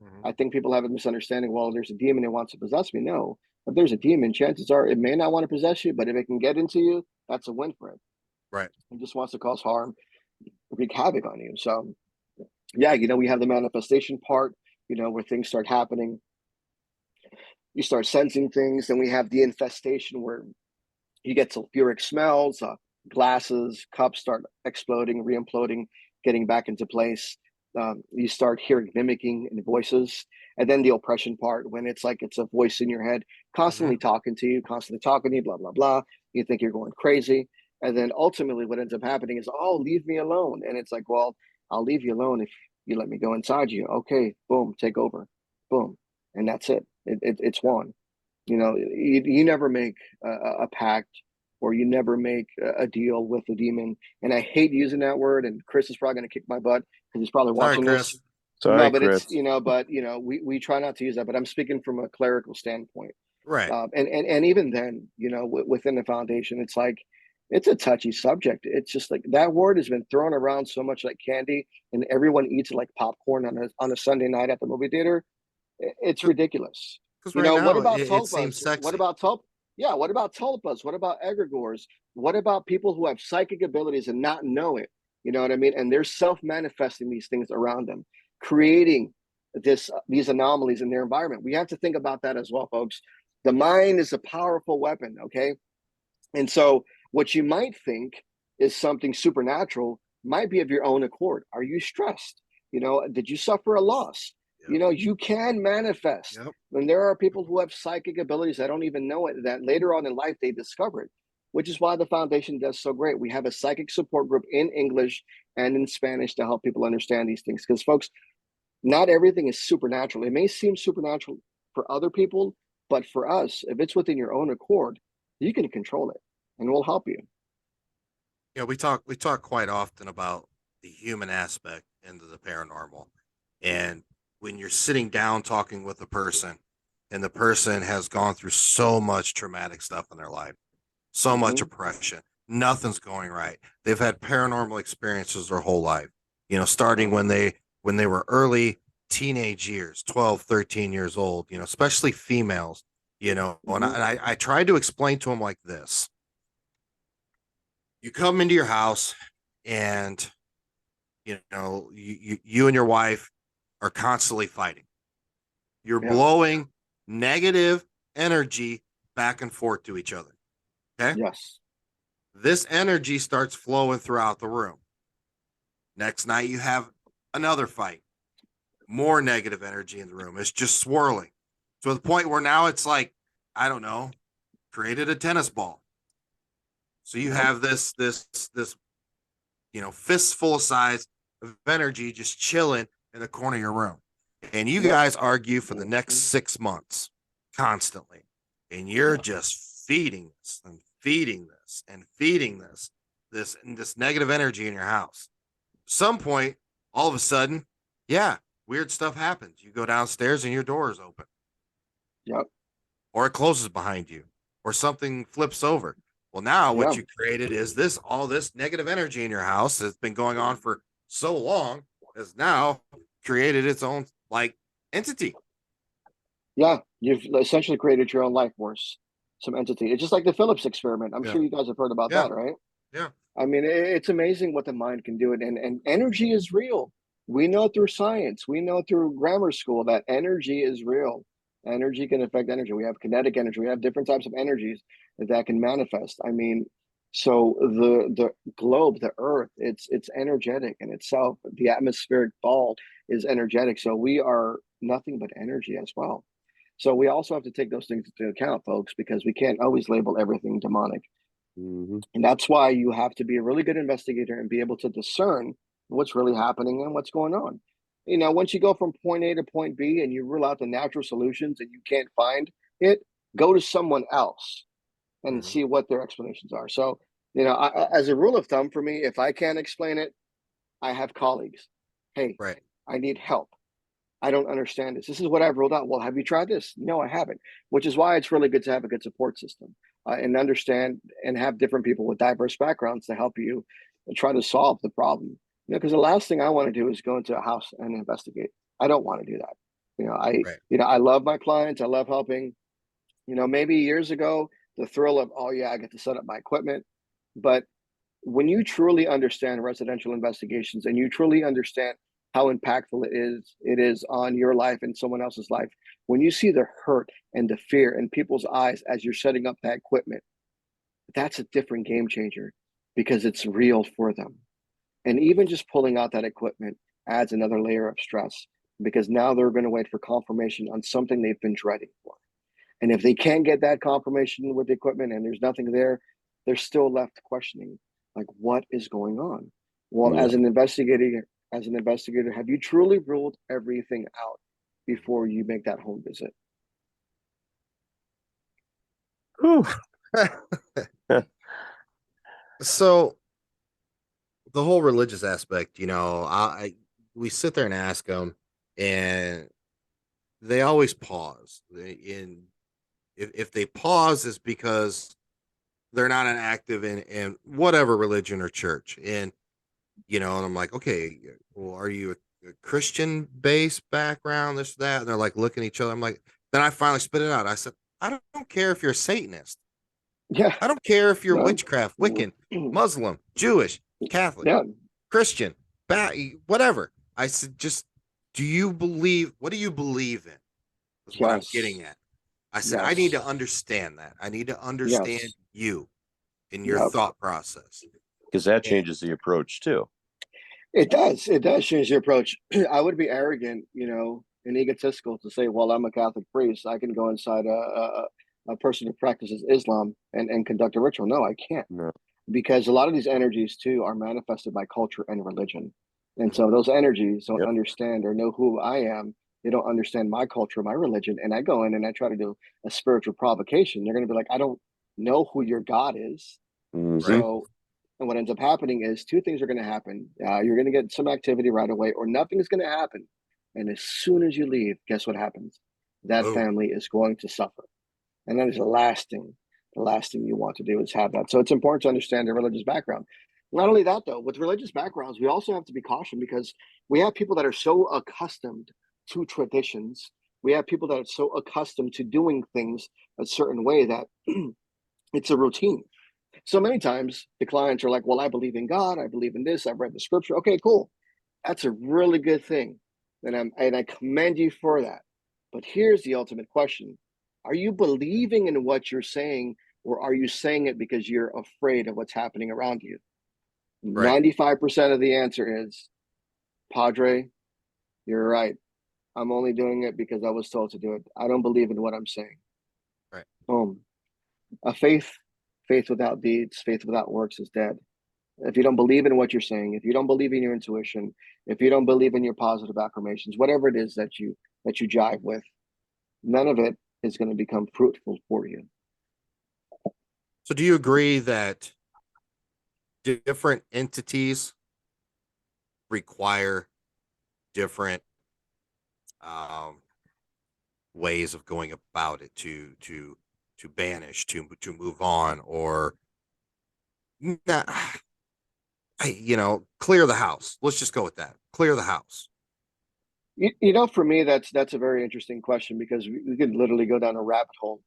Mhm. I think people have a misunderstanding. Well, there's a demon that wants to possess me. No, if there's a demon, chances are it may not want to possess you, but if it can get into you, that's a win for it. Right. It just wants to cause harm, wreak havoc on you. So, yeah, we have the manifestation part, where things start happening. You start sensing things. Then we have the infestation where you get sulfuric smells, glasses, cups start exploding, re-imploding, getting back into place. You start hearing mimicking in voices. And then the oppression part, when it's like it's a voice in your head Mhm. constantly talking to you, blah, blah, blah. You think you're going crazy. And then ultimately what ends up happening is, oh, leave me alone. And it's like, well, I'll leave you alone if you let me go inside you. Okay, boom, take over. Boom. And that's it. It's won. You never make a pact, or you never make a deal with the demon. And I hate using that word. And Chris is probably going to kick my butt because he's probably Sorry, watching this. Chris. No, Sorry, but it's Chris. we try not to use that. But I'm speaking from a clerical standpoint. Right. And even then, within the foundation, it's like it's a touchy subject. It's just like that word has been thrown around so much like candy, and everyone eats it like popcorn on a Sunday night at the movie theater. It's ridiculous. Because right What now about it seems tulpas? What sexy. about Yeah, what about tulpas? What about egregores? What about people who have psychic abilities and not know it? You know what I mean? And they're self-manifesting these things around them, creating these anomalies in their environment. We have to think about that as well, folks. The mind is a powerful weapon, okay? And so what you might think is something supernatural might be of your own accord. Are you stressed? Did you suffer a loss? Yep. You can manifest. Yep. And there are people who have psychic abilities that don't even know it, that later on in life they discover it, which is why the foundation does so great. We have a psychic support group in English and in Spanish to help people understand these things. Because, folks, not everything is supernatural. It may seem supernatural for other people, but for us, if it's within your own accord, you can control it, and we'll help you. Yeah, we talk quite often about the human aspect into the paranormal. And when you're sitting down talking with a person and the person has gone through so much traumatic stuff in their life, so much Hmm. oppression, nothing's going right. They've had paranormal experiences their whole life, starting when they were early teenage years, 12, 13 years old, especially females, and Hmm. I tried to explain to them like this. You come into your house and you and your wife are constantly fighting. You're Yeah. blowing negative energy back and forth to each other. Okay. Yes. This energy starts flowing throughout the room. Next night, you have another fight. More negative energy in the room. It's just swirling to the point where now it's like, I don't know, created a tennis ball. So you Yep. have this fistful size of energy just chilling in the corner of your room. And you Yep. guys argue for the next Hmm. 6 months constantly. And you're Yeah. just feeding this and feeding this and feeding this negative energy in your house. Some point, all of a sudden, yeah, weird stuff happens. You go downstairs and your door is open, Yep. or it closes behind you, or something flips over. Well, now Yeah. what you created is all this negative energy in your house that's been going on for so long has now created its own like entity. Yeah. You've essentially created your own life force, some entity. It's just like the Phillips experiment. I'm Yeah. sure you guys have heard about Yeah. that, right? Yeah. I mean, it's amazing what the mind can do. And energy is real. We know through science, we know through grammar school that energy is real. Energy can affect energy. We have kinetic energy. We have different types of energies that can manifest. I mean, so the globe, the Earth, it's energetic in itself. The atmospheric ball is energetic. So we are nothing but energy as well. So we also have to take those things into account, folks, because we can't always label everything demonic. Mm-hmm. And that's why you have to be a really good investigator and be able to discern what's really happening and what's going on. Once you go from point A to point B and you rule out the natural solutions and you can't find it, go to someone else and Mhm. see what their explanations are. So, as a rule of thumb for me, if I can't explain it, I have colleagues. Hey, Right. I need help. I don't understand this. This is what I've ruled out. Well, have you tried this? No, I haven't, which is why it's really good to have a good support system and understand and have different people with diverse backgrounds to help you try to solve the problem. Because the last thing I want to do is go into a house and investigate. I don't want to do that. Right. I love my clients. I love helping. Maybe years ago, the thrill of, oh yeah, I get to set up my equipment. But when you truly understand residential investigations and you truly understand how impactful it is on your life and someone else's life, when you see the hurt and the fear in people's eyes as you're setting up that equipment, that's a different game changer because it's real for them. And even just pulling out that equipment adds another layer of stress because now they're going to wait for confirmation on something they've been dreading for. And if they can't get that confirmation with the equipment and there's nothing there, they're still left questioning, like, what is going on? Well, Yeah. as an investigator, have you truly ruled everything out before you make that home visit? Whew. So the whole religious aspect, we sit there and ask them, and they always pause. If they pause, it's because they're not an active in whatever religion or church. And I'm like, okay, well, are you a Christian based background, this, that? And they're like looking at each other. I'm like, then I finally spit it out. I said, I don't care if you're a Satanist. Yeah, I don't care if you're no, witchcraft, Wiccan, Muslim, Jewish, Catholic, yeah, Christian, whatever. I said, just what do you believe in? Is what I'm yes, getting at. I said, I need yes, to understand that. I need to understand yes, you and your yep. thought process. Because that And changes the approach too. It does. It does change the approach. I would be arrogant, and egotistical to say, well, I'm a Catholic priest. I can go inside a person who practices Islam and conduct a ritual. No, I can't. No. Because a lot of these energies, too, are manifested by culture and religion. And so those energies don't Yep. understand or know who I am. They don't understand my culture, my religion. And I go in and I try to do a spiritual provocation. They're going to be like, I don't know who your God is. Mm-hmm. right, So, and what ends up happening is two things are going to happen. You're going to get some activity right away, or nothing is going to happen. And as soon as you leave, guess what happens? That boom, family is going to suffer. And that is the last thing. The last thing you want to do is have that. So it's important to understand their religious background. Not only that, though, with religious backgrounds, we also have to be cautious because we have people that are so accustomed to traditions. We have people that are so accustomed to doing things a certain way that it's a routine. So many times the clients are like, well, I believe in God. I believe in this. I've read the scripture. Okay, cool. That's a really good thing. And I commend you for that. But here's the ultimate question. Are you believing in what you're saying, or are you saying it because you're afraid of what's happening around you? right. 95% of the answer is, Padre, you're right. I'm only doing it because I was told to do it. I don't believe in what I'm saying. Right. Boom. A faith without deeds, faith without works is dead. If you don't believe in what you're saying, if you don't believe in your intuition, if you don't believe in your positive affirmations, whatever it is that you jive with, none of it is going to become fruitful for you. So, do you agree that different entities require different um, ways of going about it to banish, to move on, or not, clear the house? Let's just go with that. Clear the house. For me, that's a very interesting question because we could literally go down a rabbit hole.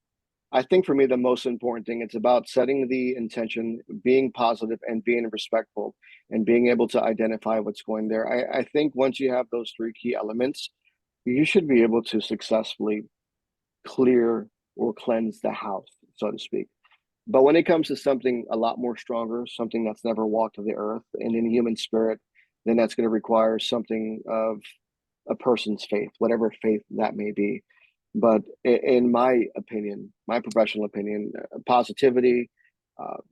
I think for me, the most important thing, it's about setting the intention, being positive and being respectful and being able to identify what's going there. I think once you have those three key elements, you should be able to successfully clear or cleanse the house, so to speak. But when it comes to something a lot more stronger, something that's never walked the earth and in human spirit, then that's going to require something of a person's faith, whatever faith that may be. But in my opinion, my professional opinion, positivity,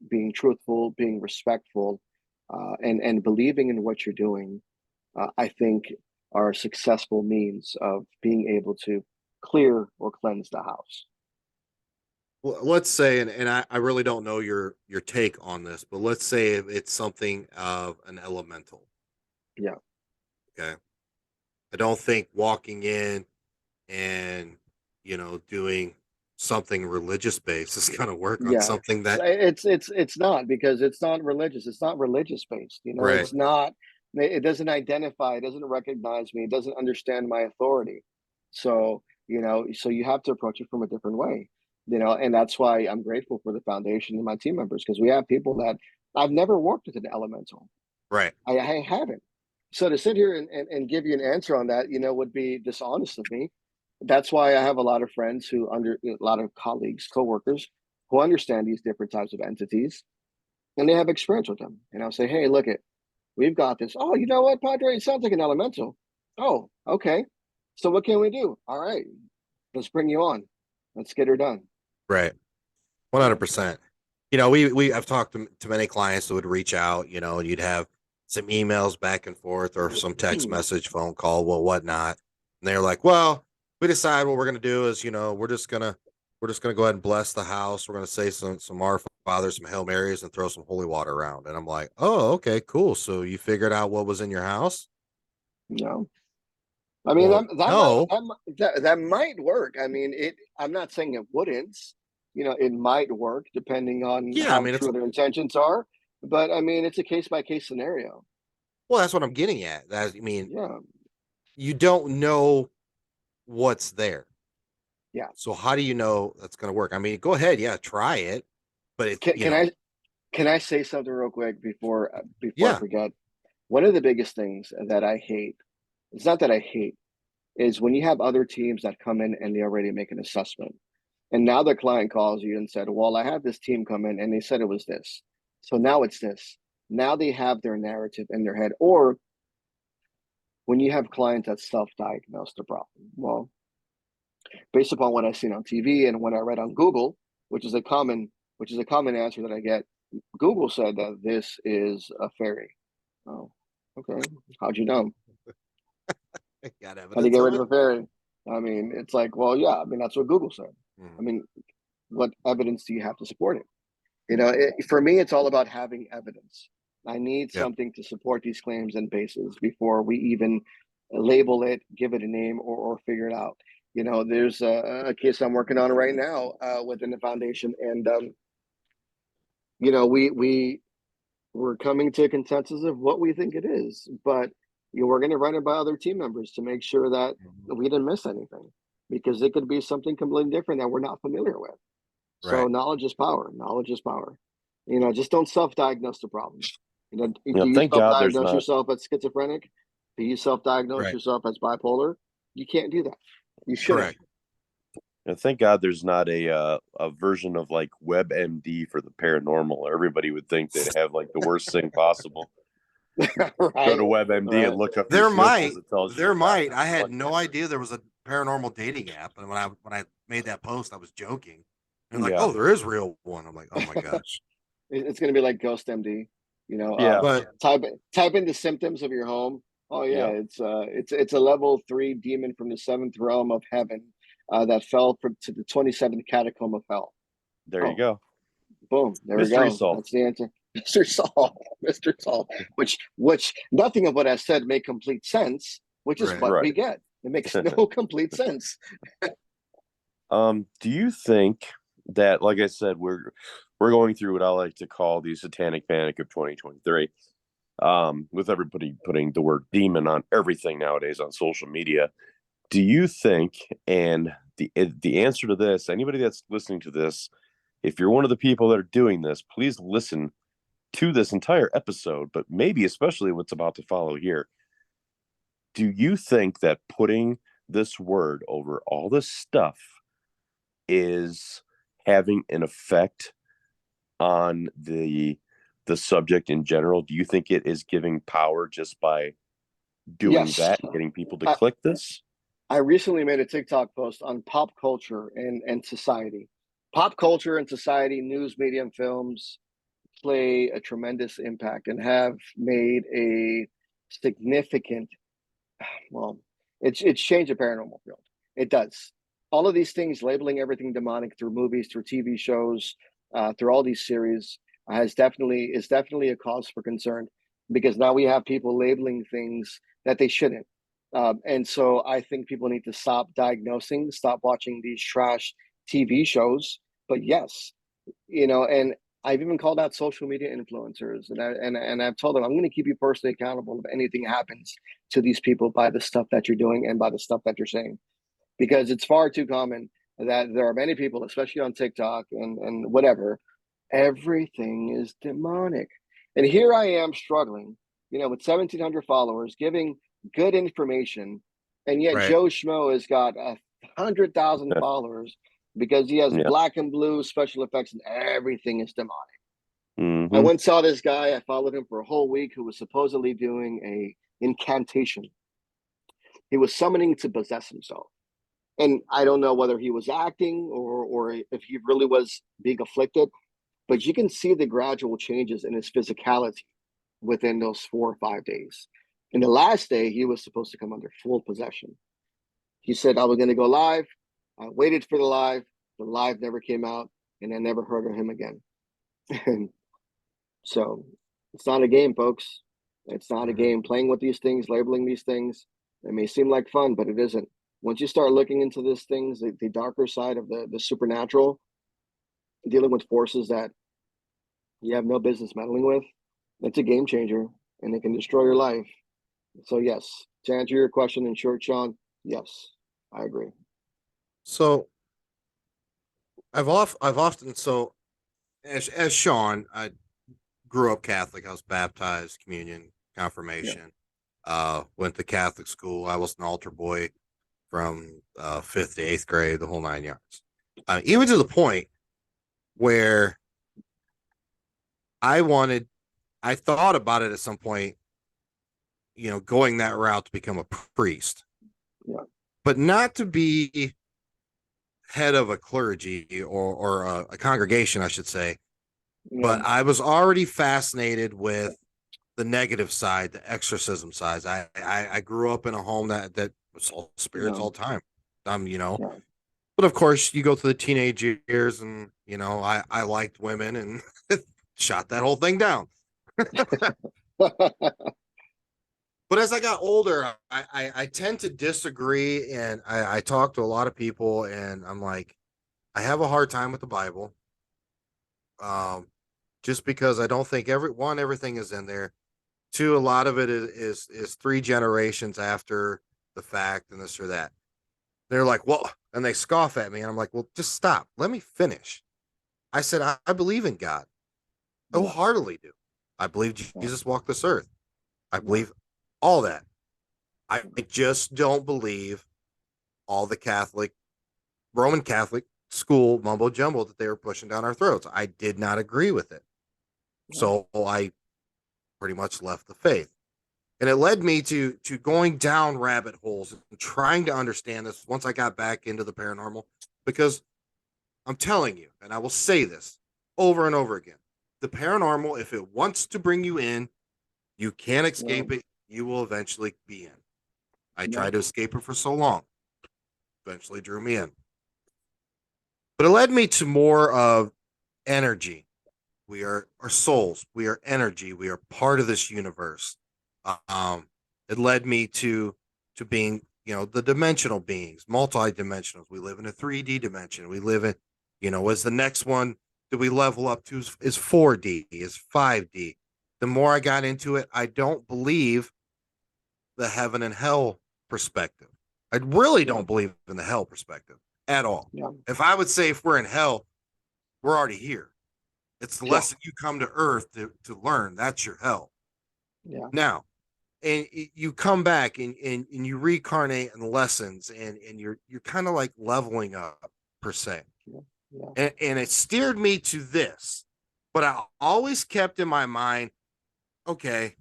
being truthful, being respectful, and believing in what you're doing, I think are successful means of being able to clear or cleanse the house. Well, let's say, and I really don't know your take on this, but let's say it's something of an elemental. Yeah. Okay. I don't think walking in and doing something religious based is going to work on Yeah, something so that it's not, because it's not religious. It's not religious based. right. It's not. It doesn't identify. It doesn't recognize me. It doesn't understand my authority. So so you have to approach it from a different way. And that's why I'm grateful for the foundation and my team members, because we have people that I've never worked with an elemental. Right. I haven't. So to sit here and give you an answer on that, would be dishonest of me. That's why I have a lot of friends a lot of colleagues, coworkers who understand these different types of entities, and they have experience with them. And I'll say, hey, look it, we've got this. Oh, you know what, Padre? It sounds like an elemental. Oh, okay. So what can we do? All right, let's bring you on. Let's get her done. Right. 100%. We I've talked to many clients that would reach out, and you'd have some emails back and forth or some text message, phone call, well, whatnot. And they're like, well, we decide what we're gonna do is, we're just gonna go ahead and bless the house. We're gonna say some Our Father, some Hail Marys, and throw some holy water around. And I'm like, oh, okay, cool. So you figured out what was in your house? No, I mean Well, no. that might work. I mean, I'm not saying it wouldn't. It might work depending on Yeah, I how mean it's true their intentions are. But I mean, it's a case by case scenario. well, that's what I'm getting at. That I mean, Yeah, you don't know what's there. yeah. So how do you know that's going to work? I mean, go ahead, yeah, try it, but it, Can I say something real quick before I yeah, forget? One of the biggest things that I hate, it's not that I hate, is when you have other teams that come in and they already make an assessment. And now the client calls you and said, well, I had this team come in and they said it was this. So now it's this. Now they have their narrative in their head. Or when you have clients that self-diagnose the problem. Well, based upon what I've seen on TV and what I read on Google, which is a common answer that I get, Google said that this is a fairy. Oh, okay. How'd you know? got How do you evidence get of rid of it. a fairy? I mean, it's like, well, yeah. I mean, that's what Google said. I Mhm. mean, what evidence do you have to support it? For me, it's all about having evidence. I need Yep. something to support these claims and bases before we even label it, give it a name, or figure it out. There's a case I'm working on right now within the foundation, and we're coming to a consensus of what we think it is, but we're going to run it by other team members to make sure that Mhm. we didn't miss anything, because it could be something completely different that we're not familiar with. So Right. knowledge is power. Knowledge is power. Just don't self-diagnose the problem. Do you Thank God there's self-diagnose not. yourself as schizophrenic? Do you self-diagnose Right. yourself as bipolar? You can't do that. You shouldn't. Correct. Thank God there's not a version of like WebMD for the paranormal. Everybody would think they'd have like the worst thing possible. Go Right. to WebMD and Right. look up your There symptoms. might, It tells you there you've got might. I had blood no cancer. idea there was a paranormal dating app, and when I made that post, I was joking. And like, Yeah, oh, there is a real one. I'm like, oh my gosh. It's going to be like Ghost MD. yeah, But Type in the symptoms of your home. Oh yeah, yeah. it's a level 3 demon from the seventh realm of heaven that fell to the 27th catacomb of hell. There you Oh, go. boom, there we Mystery go. solved. That's the answer. Mr. Saul, Mr. Saul. Which nothing of what I said made complete sense, which is right. what we Right. get. It makes no complete sense. Do you think that, like I said, we're going through what I like to call the satanic panic of 2023? With everybody putting the word demon on everything nowadays on social media. Do you think, and the answer to this, anybody that's listening to this, if you're one of the people that are doing this, please listen to this entire episode, but maybe especially what's about to follow here. Do you think that putting this word over all this stuff is having an effect on the subject in general? Do you think it is giving power just by doing Yes. that and getting people to I, click this? I recently made a TikTok post on pop culture and society. Pop culture and society, news, media, and films play a tremendous impact and have made a significant, well, it's changed the paranormal field. It does. All of these things, labeling everything demonic through movies, through TV shows, through all these series, is definitely a cause for concern because now we have people labeling things that they shouldn't. And so I think people need to stop diagnosing, stop watching these trash TV shows. But yes, and I've even called out social media influencers, and I've told them I'm going to keep you personally accountable if anything happens to these people by the stuff that you're doing and by the stuff that you're saying, because it's far too common that there are many people, especially on TikTok and whatever, everything is demonic, and here I am struggling, with 1,700 followers, giving good information, and yet Right. Joe Schmo has got 100,000 followers because he has Yeah. black and blue special effects and everything is demonic. I Mm-hmm. once saw this guy. I followed him for a whole week, who was supposedly doing a incantation. He was summoning to possess himself, and I don't know whether he was acting or if he really was being afflicted. But you can see the gradual changes in his physicality within those 4 or 5 days. In the last day, he was supposed to come under full possession. He said, I was going to go live. I waited for the live. The live never came out, and I never heard of him again. And so it's not a game, folks. It's not a game. Playing with these things, labeling these things, it may seem like fun, but it isn't. Once you start looking into these things, the darker side of the supernatural, dealing with forces that you have no business meddling with, it's a game changer and it can destroy your life. So, yes, to answer your question in short, Sean, yes, I agree. So I've often so as Sean, I grew up Catholic. I was baptized, communion, Yeah. confirmation. Went to Catholic school. I was an altar boy from fifth to eighth grade, the whole 9 yards. Even to the point where I thought about it at some point, going that route to become a priest, Yeah. but not to be head of a clergy or a congregation, I should say. Yeah. But I was already fascinated with the negative side, the exorcism side. I grew up in a home that was all spirits Yeah. all the time. Yeah. But of course you go through the teenage years and I liked women and shot that whole thing down. But as I got older, I tend to disagree, and I talk to a lot of people, and I'm like, I have a hard time with the Bible, just because I don't think everything is in there. Two, a lot of it is 3 generations after the fact, and this or that. They're like, well, and they scoff at me, and I'm like, well, just stop. Let me finish. I said, I believe in God. I Yeah. wholeheartedly do. I believe Yeah. Jesus walked this earth. I Yeah. believe all that. I just don't believe all the Roman Catholic school mumbo jumbo that they were pushing down our throats. I did not agree with it. Yeah. So I pretty much left the faith. And it led me to going down rabbit holes and trying to understand this once I got back into the paranormal. Because I'm telling you, and I will say this over and over again, the paranormal, if it wants to bring you in, you can't Yeah. escape it. You will eventually be in. I Yeah. tried to escape it for so long. Eventually drew me in. But it led me to more of energy. We are our souls. We are energy. We are part of this universe. It led me to being, the dimensional beings, multi-dimensionals. We live in a 3D dimension. We live in, as the next one that we level up to is 4D, is 5D. The more I got into it, I don't believe the heaven and hell perspective. I really Yeah. don't believe in the hell perspective at all. Yeah. If I would say if we're in hell, we're already here. It's the Yeah. lesson you come to earth to learn. That's your hell. Yeah. Now, and you come back and you reincarnate in lessons and you're kind of like leveling up per se. Yeah. Yeah. And it steered me to this, but I always kept in my mind, okay,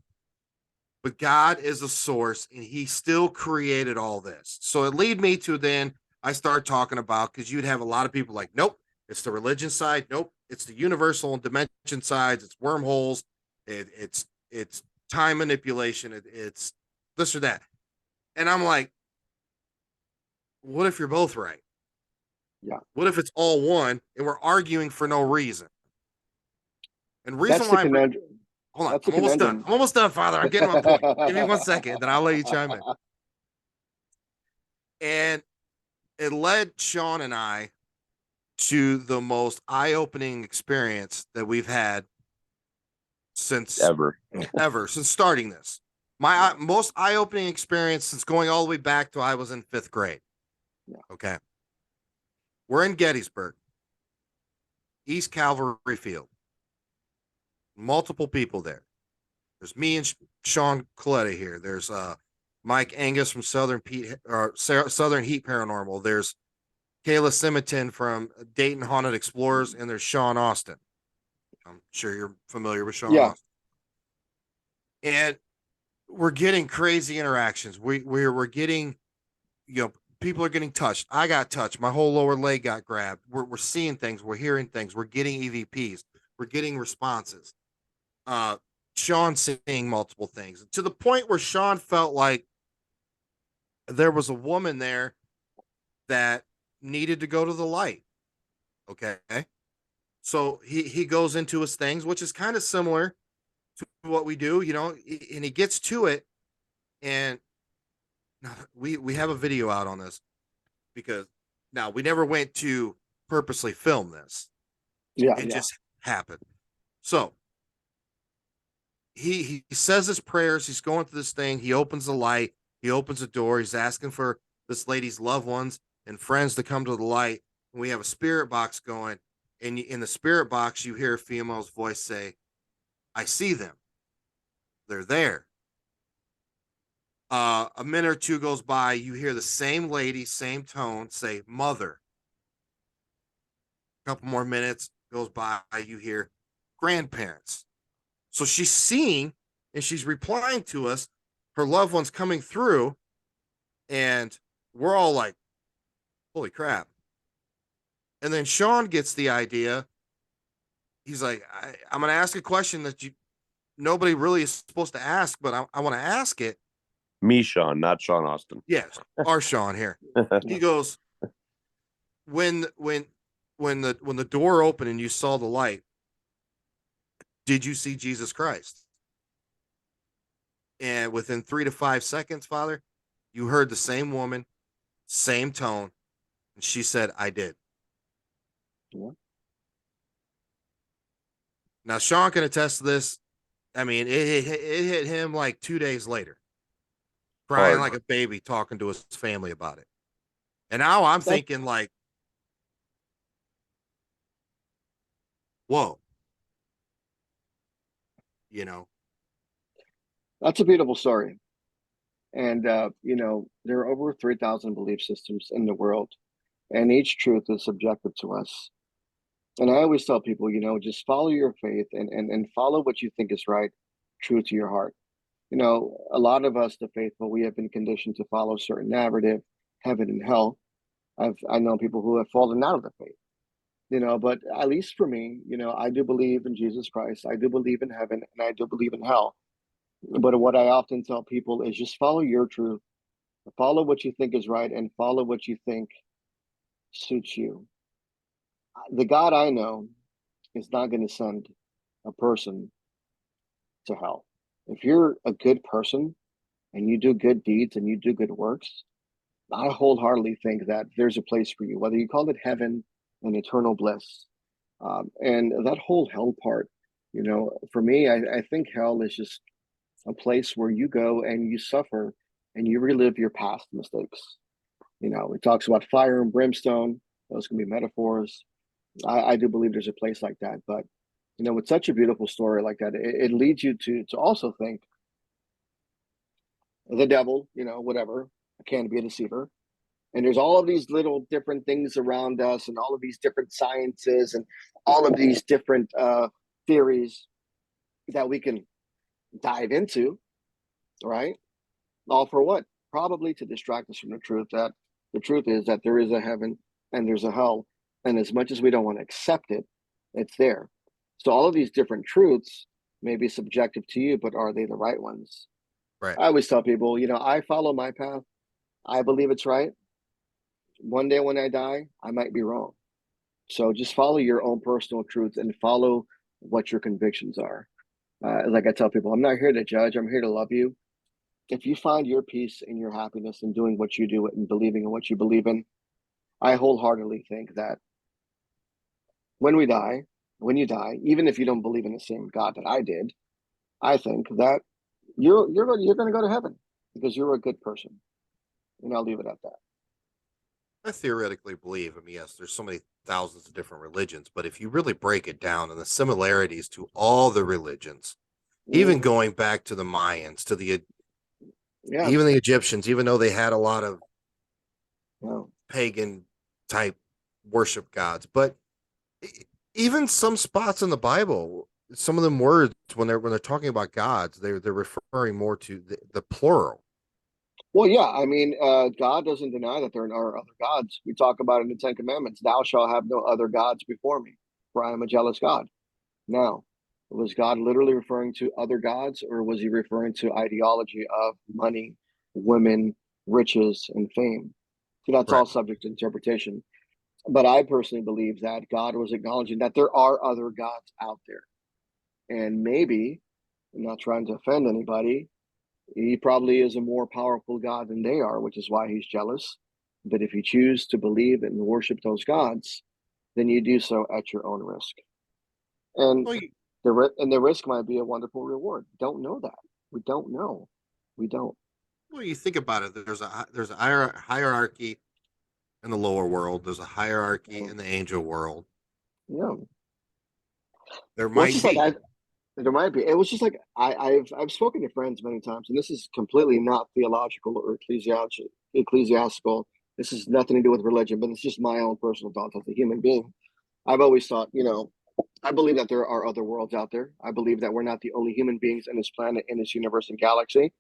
but God is a source and he still created all this. So it lead me to then I start talking about, because you'd have a lot of people like, nope, it's the religion side. Nope, it's the universal and dimension sides. It's wormholes. It's time manipulation. It's this or that. And I'm like, what if you're both right? Yeah. What if it's all one and we're arguing for no reason? And reason That's the why I'm conundrum. hold on, That's the I'm almost done. conundrum. I'm almost done, Father. I'm getting my point. Give me 1 second, then I'll let you chime in. And it led Sean and I to the most eye-opening experience that we've had since Ever. since starting this. My most eye-opening experience since going all the way back to I was in 5th grade. Yeah. Okay. We're in Gettysburg, East Cavalry Field. Multiple people there. There's me and Sean Coletta here. There's Mike Angus from Southern Heat Paranormal. There's Kayla Simonton from Dayton Haunted Explorers, and there's Sean Austin. I'm sure you're familiar with Sean Yeah. Austin. And we're getting crazy interactions. We're getting, people are getting touched. I got touched. My whole lower leg got grabbed. We're seeing things. We're hearing things. We're getting EVPs. We're getting responses. Sean seeing multiple things to the point where Sean felt like there was a woman there that needed to go to the light. Okay. So he goes into his things, which is kind of similar to what we do, and he gets to it. And we have a video out on this because now we never went to purposely film this. Yeah. It just happened. So he says his prayers. He's going through this thing. He opens the light. He opens the door. He's asking for this lady's loved ones and friends to come to the light. And we have a spirit box going. And in the spirit box, you hear a female's voice say, I see them. They're there. A minute or two goes by. You hear the same lady, same tone say, mother. A couple more minutes goes by. You hear grandparents. So she's seeing and she's replying to us, her loved ones coming through. And we're all like, holy crap. And then Sean gets the idea. He's like, I'm going to ask a question that nobody really is supposed to ask, but I want to ask it. Me, Sean, not Sean Austin. Yes, our Sean here. He goes, when the door opened and you saw the light, did you see Jesus Christ? And within 3 to 5 seconds, Father, you heard the same woman, same tone, and she said, I did. Yeah. Now, Sean can attest to this. I mean, it hit him like 2 days later, crying like a baby, talking to his family about it. And now I'm thinking like, whoa, That's a beautiful story. And, there are over 3,000 belief systems in the world, and each truth is subjective to us. And I always tell people, just follow your faith and follow what you think is right, true to your heart. A lot of us, the faithful, we have been conditioned to follow a certain narrative, heaven and hell. I know people who have fallen out of the faith, but at least for me, I do believe in Jesus Christ. I do believe in heaven and I do believe in hell. But what I often tell people is just follow your truth, follow what you think is right, and follow what you think suits you. The God I know is not going to send a person to hell. If you're a good person and you do good deeds and you do good works, I wholeheartedly think that there's a place for you, whether you call it heaven and eternal bliss. And that whole hell part, for me, I think hell is just a place where you go and you suffer and you relive your past mistakes. It talks about fire and brimstone. Those can be metaphors. I do believe there's a place like that. But, with such a beautiful story like that, it leads you to also think the devil, whatever, can be a deceiver. And there's all of these little different things around us and all of these different sciences and all of these different theories that we can dive into. right? All for what? Probably to distract us from the truth that the truth is that there is a heaven and there's a hell. And as much as we don't want to accept it, it's there. So all of these different truths may be subjective to you, but are they the right ones? Right. I always tell people, I follow my path. I believe it's right. One day when I die, I might be wrong. So just follow your own personal truth and follow what your convictions are. Like I tell people, I'm not here to judge. I'm here to love you. If you find your peace and your happiness in doing what you do and believing in what you believe in, I wholeheartedly think that when we die, when you die, even if you don't believe in the same God that I did, I think that you're going to go to heaven because you're a good person, and I'll leave it at that. I theoretically believe, I mean, yes, there's so many thousands of different religions, but if you really break it down and the similarities to all the religions, even going back to the Mayans, to the Yeah, even the Egyptians, even though they had a lot of yeah, pagan type worship gods, but even some spots in the Bible, some of them words when they're talking about gods, they're referring more to the plural. Well, yeah, I mean, God doesn't deny that there are other gods. We talk about it in the Ten Commandments. Thou shalt have no other gods before me, for I am a jealous God. Now, was God literally referring to other gods, or was he referring to ideology of money, women, riches, and fame? So that's Right. all subject to interpretation. But I personally believe that God was acknowledging that there are other gods out there. And maybe, I'm not trying to offend anybody, he probably is a more powerful God than they are, which is why he's jealous. But if you choose to believe and worship those gods, then you do so at your own risk. And Well, the risk might be a wonderful reward. Don't know that. We don't know. We don't. you think about it. There's a hierarchy in the lower world. There's a hierarchy Yeah. in the angel world. Yeah. There Well, it's might just like be. there might be. It was just like I've spoken to friends many times, and this is completely not theological or ecclesiastical. This has nothing to do with religion, but it's just my own personal thoughts as a human being. I've always thought, I believe that there are other worlds out there. I believe that we're not the only human beings in this planet, in this universe and galaxy.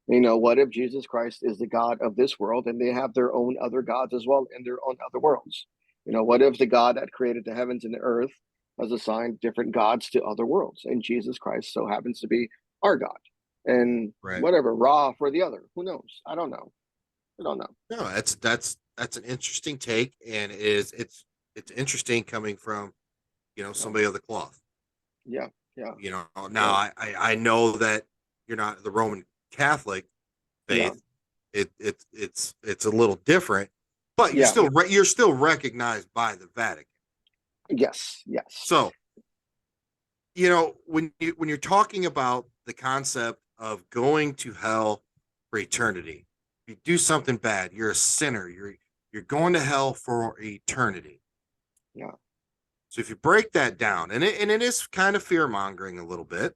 What if Jesus Christ is the God of this world and they have their own other gods as well in their own other worlds? What if the God that created the heavens and the earth has assigned different gods to other worlds and Jesus Christ so happens to be our God? And Right. whatever, Ra for the other. Who knows? I don't know. I don't know. No, that's an interesting take, and it's interesting coming from somebody of the cloth. Yeah, yeah, Now yeah, I know that you're not the Roman Catholic yeah, faith. It's a little different, but yeah. you're still recognized by the Vatican. Yes, yes. So when you're talking about the concept of going to hell for eternity, if you do something bad, you're a sinner. You're going to hell for eternity. Yeah. So if you break that down, and it is kind of fear mongering a little bit.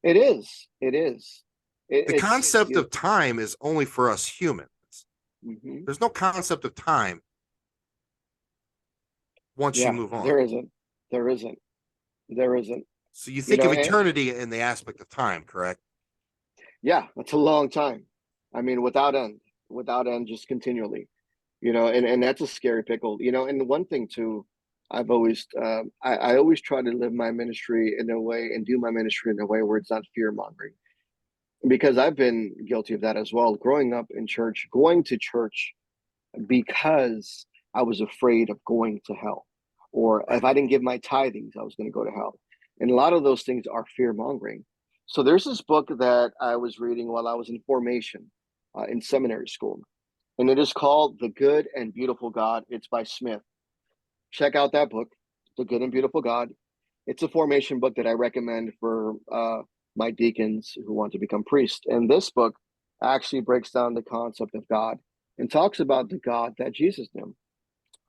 It is. It is. The It's concept of time is only for us humans. mhm. There's no concept of time once you Yeah, move on. there isn't. There isn't. There isn't. So you You think know, of and, eternity in the aspect of time, correct? yeah, that's a long time. I mean, without end, just continually. And that's a scary pickle. And the one thing too, I always try to live my ministry in a way and do my ministry in a way where it's not fear mongering, because I've been guilty of that as well. Growing up in church, going to church because I was afraid of going to hell, or if Right. I didn't give my tithings, I was going to go to hell. And a lot of those things are fear mongering. So there's this book that I was reading while I was in formation in seminary school, and it is called The Good and Beautiful God. It's by Smith. Check out that book, The Good and Beautiful God. It's a formation book that I recommend for my deacons who want to become priests. And this book actually breaks down the concept of God and talks about the God that Jesus knew.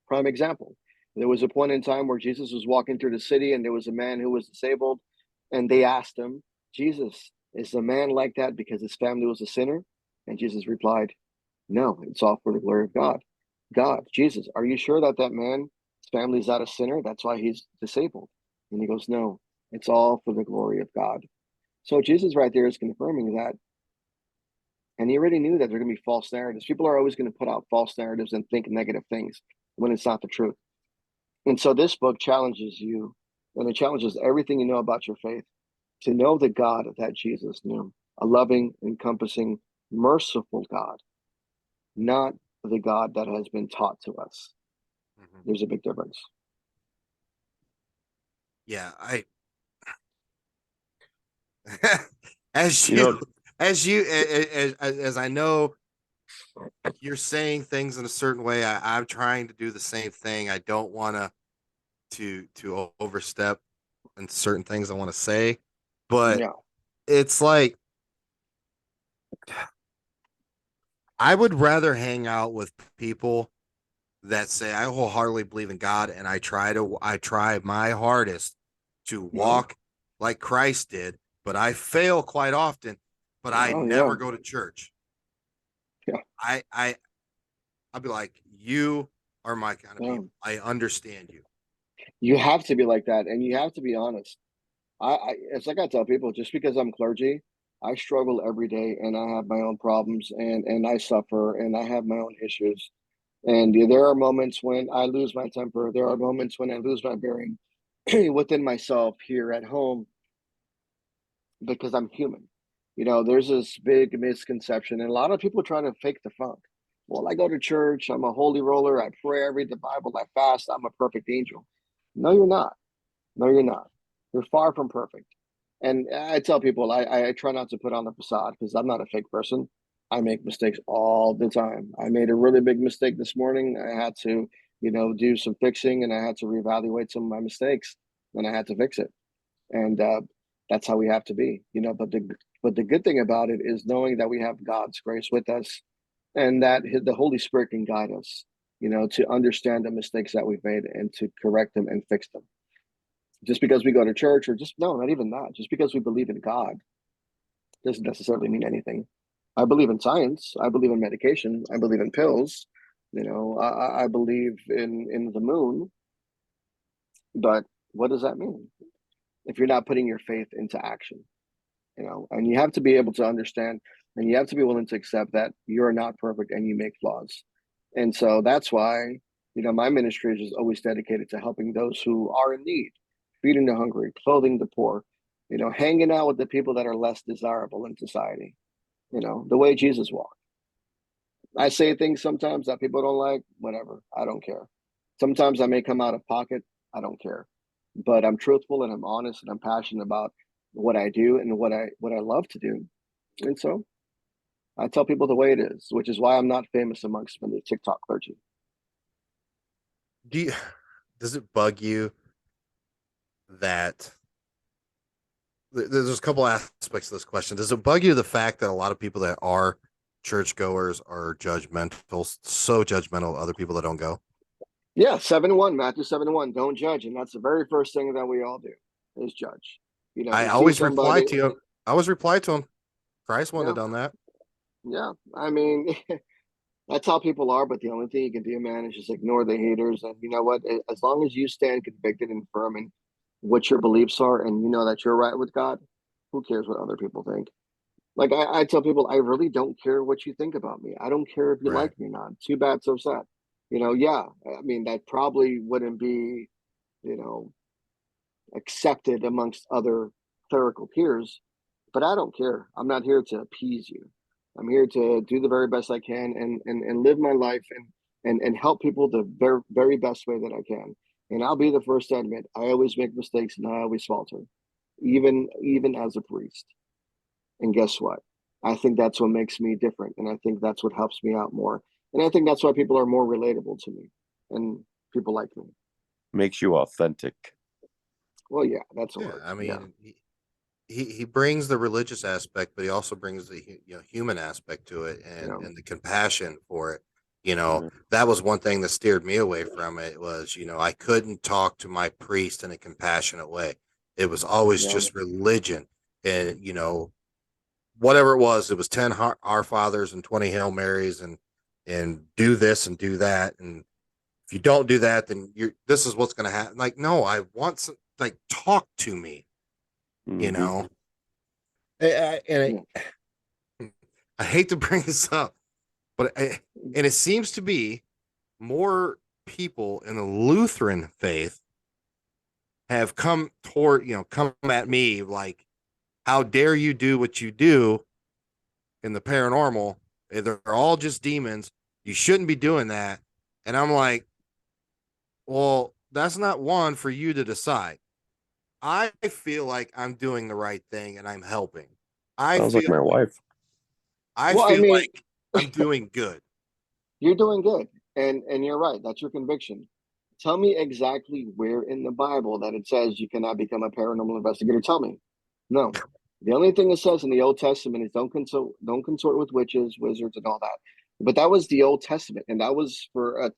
Prime example. There was a point in time where Jesus was walking through the city and there was a man who was disabled, and they asked him, Jesus, is a man like that because his family was a sinner? And Jesus replied, no, it's all for the glory of God. God, Jesus, are you sure that that man, his family is not a sinner? That's why he's disabled. And he goes, no, it's all for the glory of God. So Jesus right there is confirming that And he already knew that there are going to be false narratives. People are always going to put out false narratives and think negative things when it's not the truth. And so this book challenges you, and it challenges everything you know about your faith, to know the God that Jesus knew, a loving, encompassing, merciful God, not the God that has been taught to us. There's a big difference. Yeah, as You you know, as I know you're saying things in a certain way, I'm trying to do the same thing. I don't want to overstep in certain things I want to say, but Yeah. it's like I would rather hang out with people that say I wholeheartedly believe in God, and I try my hardest to walk like Christ did, but I fail quite often, but I Oh, yeah. never go to church. Yeah. I'll be like, you are my kind of Yeah. people. I understand you. You have to be like that, and you have to be honest. It's like I tell people, just because I'm clergy, I struggle every day, and I have my own problems, and I suffer, and I have my own issues. And there are moments when I lose my temper. There are moments when I lose my bearing within myself here at home, because I'm human. There's this big misconception, and a lot of people try to fake the funk. Well, I go to church, I'm a holy roller, I pray, I read the Bible, I fast, I'm a perfect angel. No, you're not. No, you're not. You're far from perfect. And I tell people, I try not to put on the facade, because I'm not a fake person. I make mistakes all the time. I made a really big mistake this morning. I had to, do some fixing, and I had to reevaluate some of my mistakes, and I had to fix it. And that's how we have to be. But the good thing about it is knowing that we have God's grace with us, and that the Holy Spirit can guide us, to understand the mistakes that we've made and to correct them and fix them. Just because we go to church, or just, no, not even that, just because we believe in God doesn't necessarily mean anything. I believe in science. I believe in medication. I believe in pills. I believe in the moon. But what does that mean if you're not putting your faith into action? And you have to be able to understand, and you have to be willing to accept that you're not perfect and you make flaws. And so that's why, my ministry is always dedicated to helping those who are in need, feeding the hungry, clothing the poor, hanging out with the people that are less desirable in society, the way Jesus walked. I say things sometimes that people don't like, whatever. I don't care. Sometimes I may come out of pocket. I don't care. But I'm truthful, and I'm honest, and I'm passionate about what I do and what I love to do. And so I tell people the way it is, which is why I'm not famous amongst many TikTok clergy. Do you, does it bug you that there's a couple aspects of this question? Does it bug you the fact that a lot of people that are churchgoers are judgmental, so judgmental of other people that don't go? Yeah, 7:1, Matthew 7:1. Don't judge. And that's the very first thing that we all do, is judge. I You see always reply somebody. to you. I always reply to him. Christ wouldn't Yeah, have done that. yeah. I mean, that's how people are, but the only thing you can do, man, is just ignore the haters. And you know what? As long as you stand convicted and firm in what your beliefs are, and you know that you're right with God, who cares what other people think? Like I tell people, I really don't care what you think about me. I don't care if you Right. like me or not. Too bad, so sad. Yeah. I mean, that probably wouldn't be, you know, accepted amongst other clerical peers, but I don't care. I'm not here to appease you. I'm here to do the very best I can, and live my life, and help people the very best way that I can. And I'll be the first to admit, I always make mistakes, and I always falter, even as a priest. And guess what? I think that's what makes me different, and I think that's what helps me out more. And I think that's why people are more relatable to me, and people like me. makes you authentic. Well, yeah, that's a Yeah. word. I Yeah, mean, he brings the religious aspect, but he also brings the human aspect to it, yeah, and the compassion for it. Mhm. That was one thing that steered me away from it. Was I couldn't talk to my priest in a compassionate way. It was always yeah, just religion, and whatever it was 10 Our Fathers and 20 Hail Marys, and do this and do that, and if you don't do that, then this is what's going to happen. Like, no, I want some, like, talk to me, you Mhm. know. And yeah. I hate to bring this up, but and it seems to be more people in the Lutheran faith have come at me like, how dare you do what you do in the paranormal? They're all just demons. You shouldn't be doing that. And I'm like, well, that's not one for you to decide. I feel like I'm doing the right thing and I'm helping. Sounds like my wife. I Well, I feel mean, like I'm doing good. you're doing good, and you're right. That's your conviction. Tell me exactly where in the Bible that it says you cannot become a paranormal investigator. Tell me. No. The only thing it says in the Old Testament is don't consort with witches, wizards, and all that. But that was the Old Testament, and that was for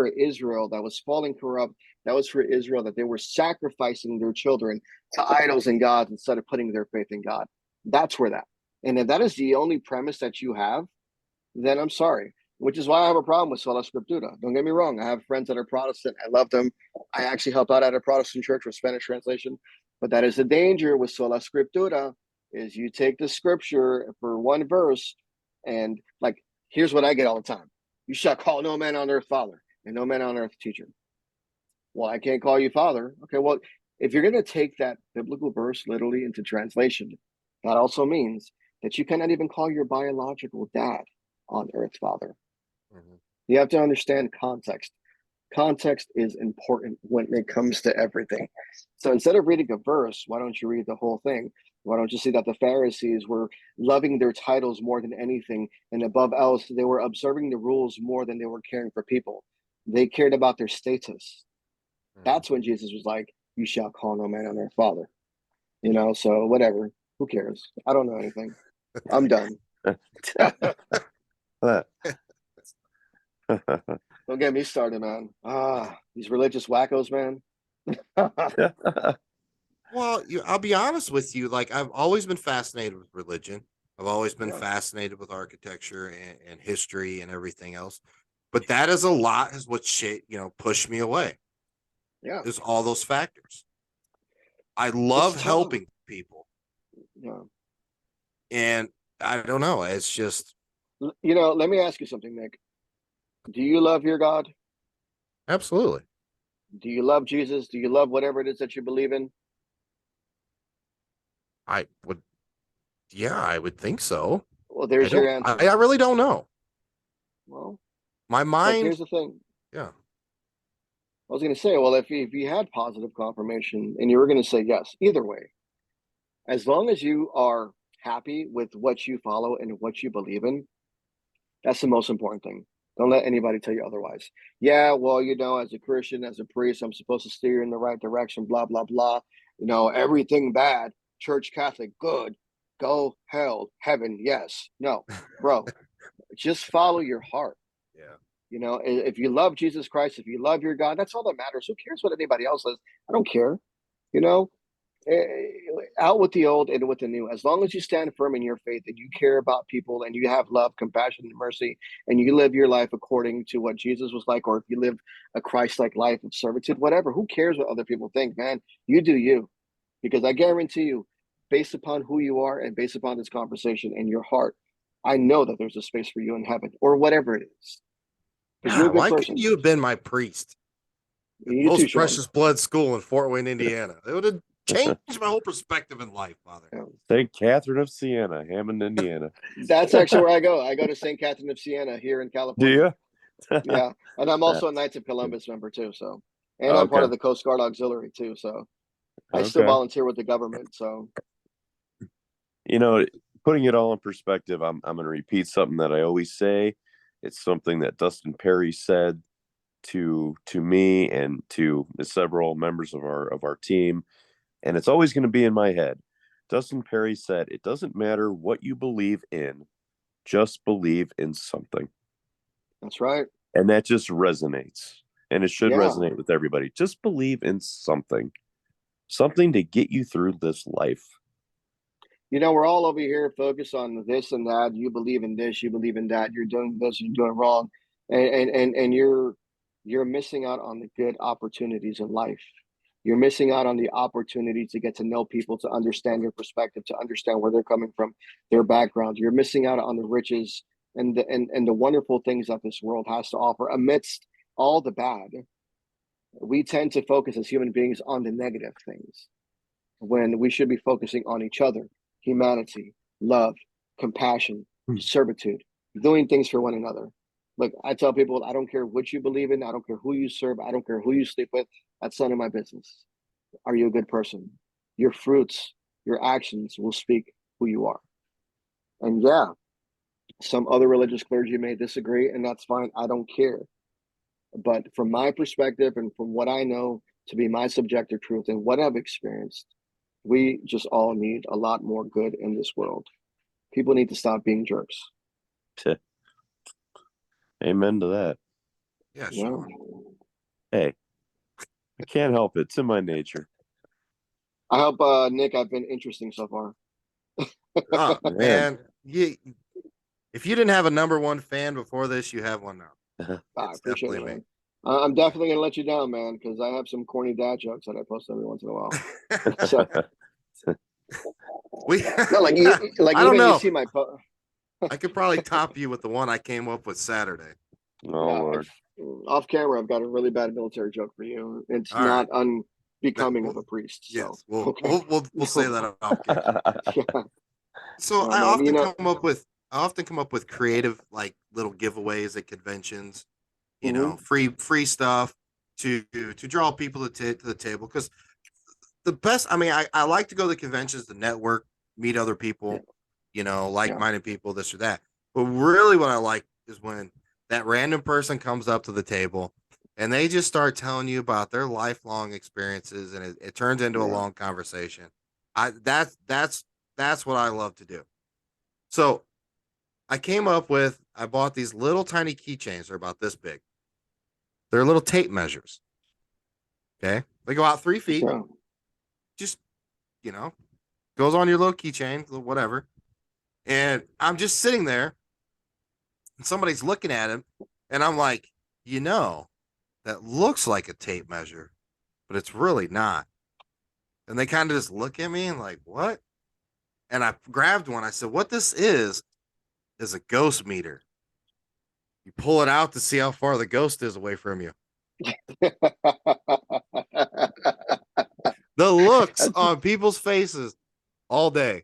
Israel that was falling corrupt. That was for Israel that they were sacrificing their children to idols and gods instead of putting their faith in God. That's where that. And if that is the only premise that you have, then I'm sorry. Which is why I have a problem with sola scriptura. Don't get me wrong. I have friends that are Protestant. I love them. I actually help out at a Protestant church with Spanish translation. But that is the danger with sola scriptura, is you take the scripture for one verse, and like, here's what I get all the time: you shall call no man on earth father, and no man on earth teacher. Well, I can't call you father. Okay, well, if you're going to take that biblical verse literally into translation, that also means that you cannot even call your biological dad on earth father. Mm-hmm. You have to understand context. Context is important when it comes to everything. So instead of reading a verse, why don't you read the whole thing? Why don't you see that the Pharisees were loving their titles more than anything? And above else, they were observing the rules more than they were caring for people. They cared about their status. That's when Jesus was like, you shall call no man on earth father. So whatever. Who cares? I don't know anything. I'm done. Don't get me started, man. These religious wackos, man. Well, I'll be honest with you. Like, I've always been fascinated with religion. I've always been fascinated with architecture and history and everything else. But that is a lot, is what pushed me away. Yeah. Is all those factors. I love helping people. Yeah. And I don't know. It's just. Let me ask you something, Nick. Do you love your God? Absolutely. Do you love Jesus? Do you love whatever it is that you believe in? I would. Yeah, I would think so. Well, there's your answer. I really don't know. Well, my mind. Here's the thing. Yeah. I was going to say, well, if you had positive confirmation and you were going to say yes, either way, as long as you are happy with what you follow and what you believe in, that's the most important thing. Don't let anybody tell you otherwise. Yeah, well, as a Christian, as a priest, I'm supposed to steer you in the right direction, blah, blah, blah. Everything bad, church, Catholic, good, go, hell, heaven, yes. No, bro, just follow your heart. Yeah. If you love Jesus Christ, if you love your God, that's all that matters. Who cares what anybody else says? I don't care. Out with the old and with the new. As long as you stand firm in your faith and you care about people and you have love, compassion, and mercy, and you live your life according to what Jesus was like, or if you live a Christ-like life of servitude, whatever, who cares what other people think, man? You do you. Because I guarantee you, based upon who you are and based upon this conversation and your heart, I know that there's a space for you in heaven or whatever it is. Because you're a good why person. couldn't you have been my priest? Most Precious Blood School in Fort Wayne, Indiana. It would have changed my whole perspective in life, Father. St. Catherine of Siena, Hammond, Indiana. That's actually where I go. I go to St. Catherine of Siena here in California. Do you? Yeah, and I'm also a Knights of Columbus member too. So, and I'm part of the Coast Guard Auxiliary too. So, I still volunteer with the government. So, putting it all in perspective, I'm going to repeat something that I always say. It's something that Dustin Perry said to me and to several members of our team, and it's always going to be in my head. Dustin Perry said, "It doesn't matter what you believe in, just believe in something." That's right. And that just resonates, and it should resonate with everybody. Just believe in something to get you through this life. We're all over here focused on this and that. You believe in this, you believe in that. You're doing this, you're doing wrong, and you're missing out on the good opportunities in life. You're missing out on the opportunity to get to know people, to understand their perspective, to understand where they're coming from, their background. You're missing out on the riches and the wonderful things that this world has to offer amidst all the bad. We tend to focus as human beings on the negative things when we should be focusing on each other, humanity, love, compassion, servitude, doing things for one another. Look, I tell people, I don't care what you believe in. I don't care who you serve. I don't care who you sleep with. That's none of my business. Are you a good person? Your fruits, your actions will speak who you are. And yeah, some other religious clergy may disagree, and that's fine. I don't care. But from my perspective and from what I know to be my subjective truth and what I've experienced, we just all need a lot more good in this world. People need to stop being jerks. Amen to that. Yeah, sure. Hey, I can't help it. It's in my nature. I hope, Nick, I've been interesting so far. Oh, man. If you didn't have a number one fan before this, you have one now. I appreciate it, man. I'm definitely going to let you down, man, because I have some corny dad jokes that I post every once in a while. So, no, I don't know. You see my I could probably top you with the one I came up with Saturday. Lord. Off camera, I've got a really bad military joke for you. It's All not right. unbecoming of a priest. So. Yes, we'll Okay. we'll say that off camera. Yeah. So Oh, I man, often come up with creative like little giveaways at conventions, Mhm. free stuff to draw people to the table, because the best, I mean, I like to go to conventions to network, meet other people, like-minded people, this or that. But really what I like is when that random person comes up to the table and they just start telling you about their lifelong experiences, and it turns into a long conversation. That's what I love to do. So I bought these little tiny keychains. They're about this big. They're little tape measures. Okay. They go out 3 feet. Yeah. Just, goes on your little keychain, whatever. And I'm just sitting there and somebody's looking at him. And I'm like, that looks like a tape measure, but it's really not. And they kind of just look at me and like, what? And I grabbed one. I said, what this is a ghost meter. You pull it out to see how far the ghost is away from you. The looks on people's faces all day,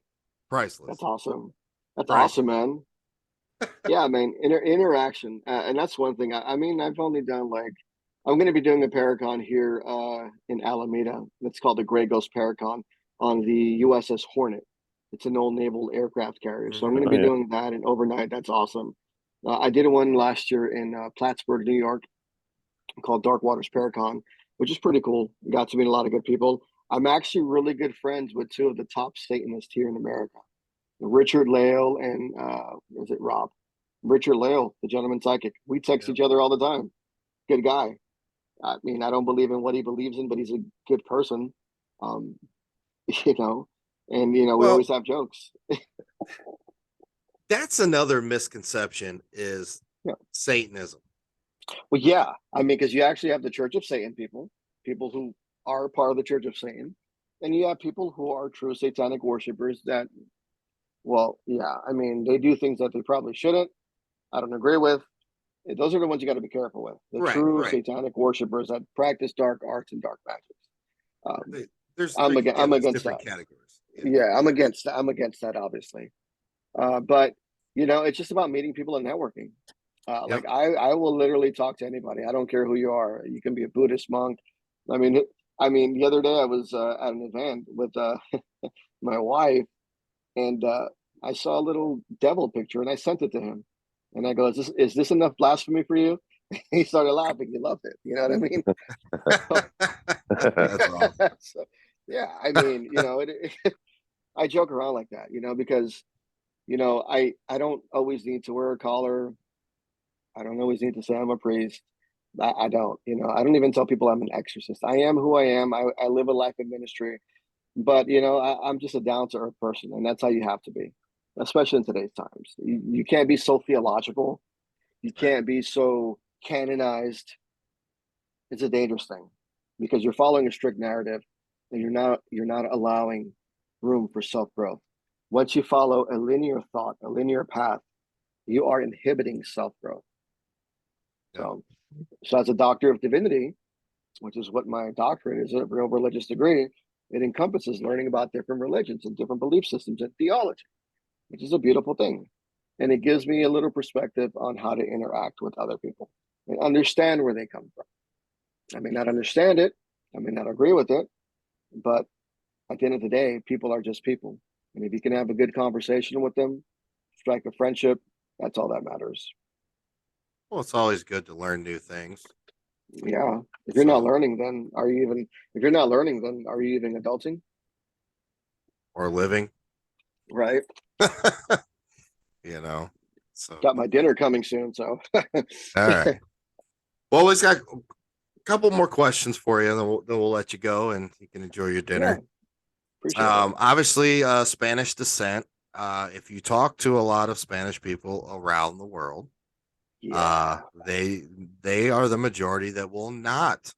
priceless. That's awesome. That's awesome, man. Yeah, man. Interaction, and that's one thing. I mean, I've only done I'm going to be doing a Paracon here in Alameda. It's called the Gray Ghost Paracon on the USS Hornet. It's an old naval aircraft carrier. So I'm going to be doing that, and overnight. That's awesome. I did one last year in Plattsburgh, New York, called Dark Waters Paracon, which is pretty cool. Got to meet a lot of good people. I'm actually really good friends with two of the top Satanists here in America, Richard Lale and is it Rob? Richard Lale, the gentleman psychic. We text each other all the time. Good guy. I mean, I don't believe in what he believes in, but he's a good person. And we always have jokes. That's another misconception is Satanism. Well, yeah. I mean, because you actually have the Church of Satan people who are part of the Church of Satan, and you have people who are true satanic worshipers that, I mean, they do things that they probably shouldn't. I don't agree with. Those are the ones you got to be careful with. The true satanic worshipers that practice dark arts and dark magic. I'm against that. Categories. Yeah, I'm against that. I'm against that, obviously. But it's just about meeting people and networking. Like I will literally talk to anybody. I don't care who you are. You can be a Buddhist monk. I mean, the other day I was at an event with my wife, and I saw a little devil picture, and I sent it to him. And I go, is this enough blasphemy for you? He started laughing. He loved it. You know what I mean? That's awesome. So, yeah, I mean, I joke around like that, because, I don't always need to wear a collar. I don't always need to say I'm a priest. I don't, I don't even tell people I'm an exorcist. I am who I am. I live a life of ministry, but, I'm just a down to earth person, and that's how you have to be, especially in today's times. You can't be so theological. You can't be so canonized. It's a dangerous thing, because you're following a strict narrative, and you're not allowing room for self-growth. Once you follow a linear thought, a linear path, you are inhibiting self-growth. So as a doctor of divinity, which is what my doctorate is, a real religious degree, it encompasses learning about different religions and different belief systems and theology, which is a beautiful thing. And it gives me a little perspective on how to interact with other people and understand where they come from. I may not understand it, I may not agree with it, but at the end of the day, people are just people. And if you can have a good conversation with them, strike a friendship, that's all that matters. Well, it's always good to learn new things. Yeah. If you're not learning, then are you even, if you're not learning, then are you even adulting? Or living. Right. You know, so Got my dinner coming soon. So, all right. Well, we've got a couple more questions for you, and then we'll let you go and you can enjoy your dinner. Yeah, appreciate it. Obviously, Spanish descent. If you talk to a lot of Spanish people around the world, they are the majority that will not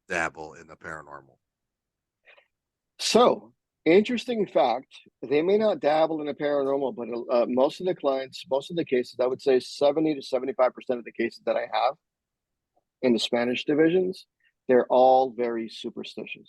dabble in the paranormal. So, interesting fact, they may not dabble in the paranormal, but most of the clients, most of the cases, I would say 70 to 75% of the cases that I have in the Spanish divisions, they're all very superstitious.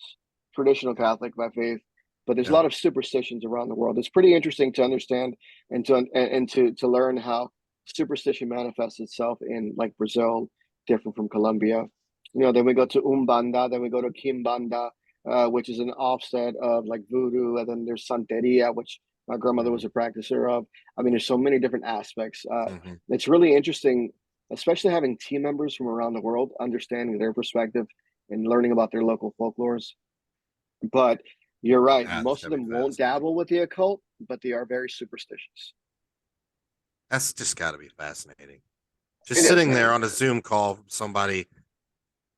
Traditional Catholic by faith, but there's a lot of superstitions around the world. It's pretty interesting to understand and to learn how superstition manifests itself in like Brazil, different from Colombia. Then we go to Umbanda, then we go to Kimbanda, which is an offset of like voodoo, and then there's Santeria, which my grandmother was a practicer of. I mean, there's so many different aspects. It's really interesting, especially having team members from around the world, understanding their perspective and learning about their local folklores. But you're right, most of them won't dabble with the occult, but they are very superstitious. That's just got to be fascinating. Just sitting there on a Zoom call from somebody,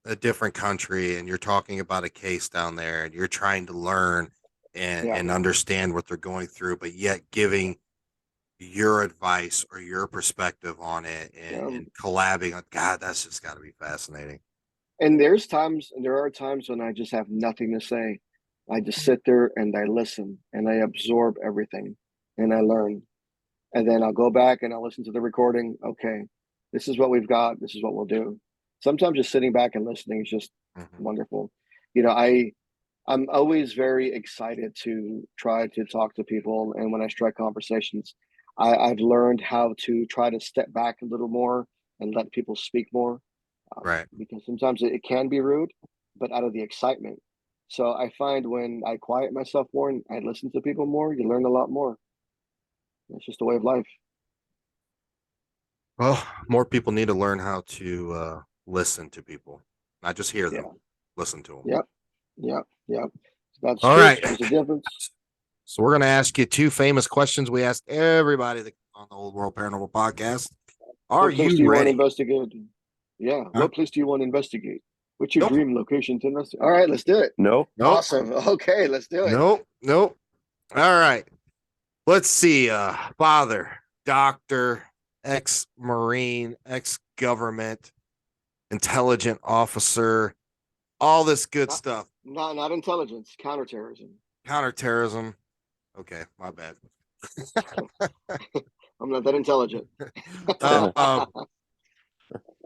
a different country, and you're talking about a case down there, and you're trying to learn and understand what they're going through, but yet giving your advice or your perspective on it and collabing. God, that's just got to be fascinating. And there are times when I just have nothing to say. I just sit there and I listen and I absorb everything and I learn. And then I'll go back and I'll listen to the recording. Okay, this is what we've got. This is what we'll do. Sometimes just sitting back and listening is just wonderful. I'm always very excited to try to talk to people. And when I strike conversations, I've learned how to try to step back a little more and let people speak more. Right. Because sometimes it can be rude, but out of the excitement. So I find when I quiet myself more and I listen to people more, you learn a lot more. It's just a way of life. Well, more people need to learn how to listen to people, not just hear them, listen to them. Yep. That's all true. Right. There's a difference. So we're going to ask you two famous questions we ask everybody that on the Old World Paranormal podcast. Are you ready? Investigate? Yeah. Huh? What place do you want to investigate? What's your dream location to investigate? All right, let's do it. Nope. Awesome. Okay, let's do it. Nope. All right. Let's see. Father, doctor, ex-Marine, ex-government, intelligent officer, all this good stuff. Not intelligence, counterterrorism. Counterterrorism. Okay, my bad. I'm not that intelligent.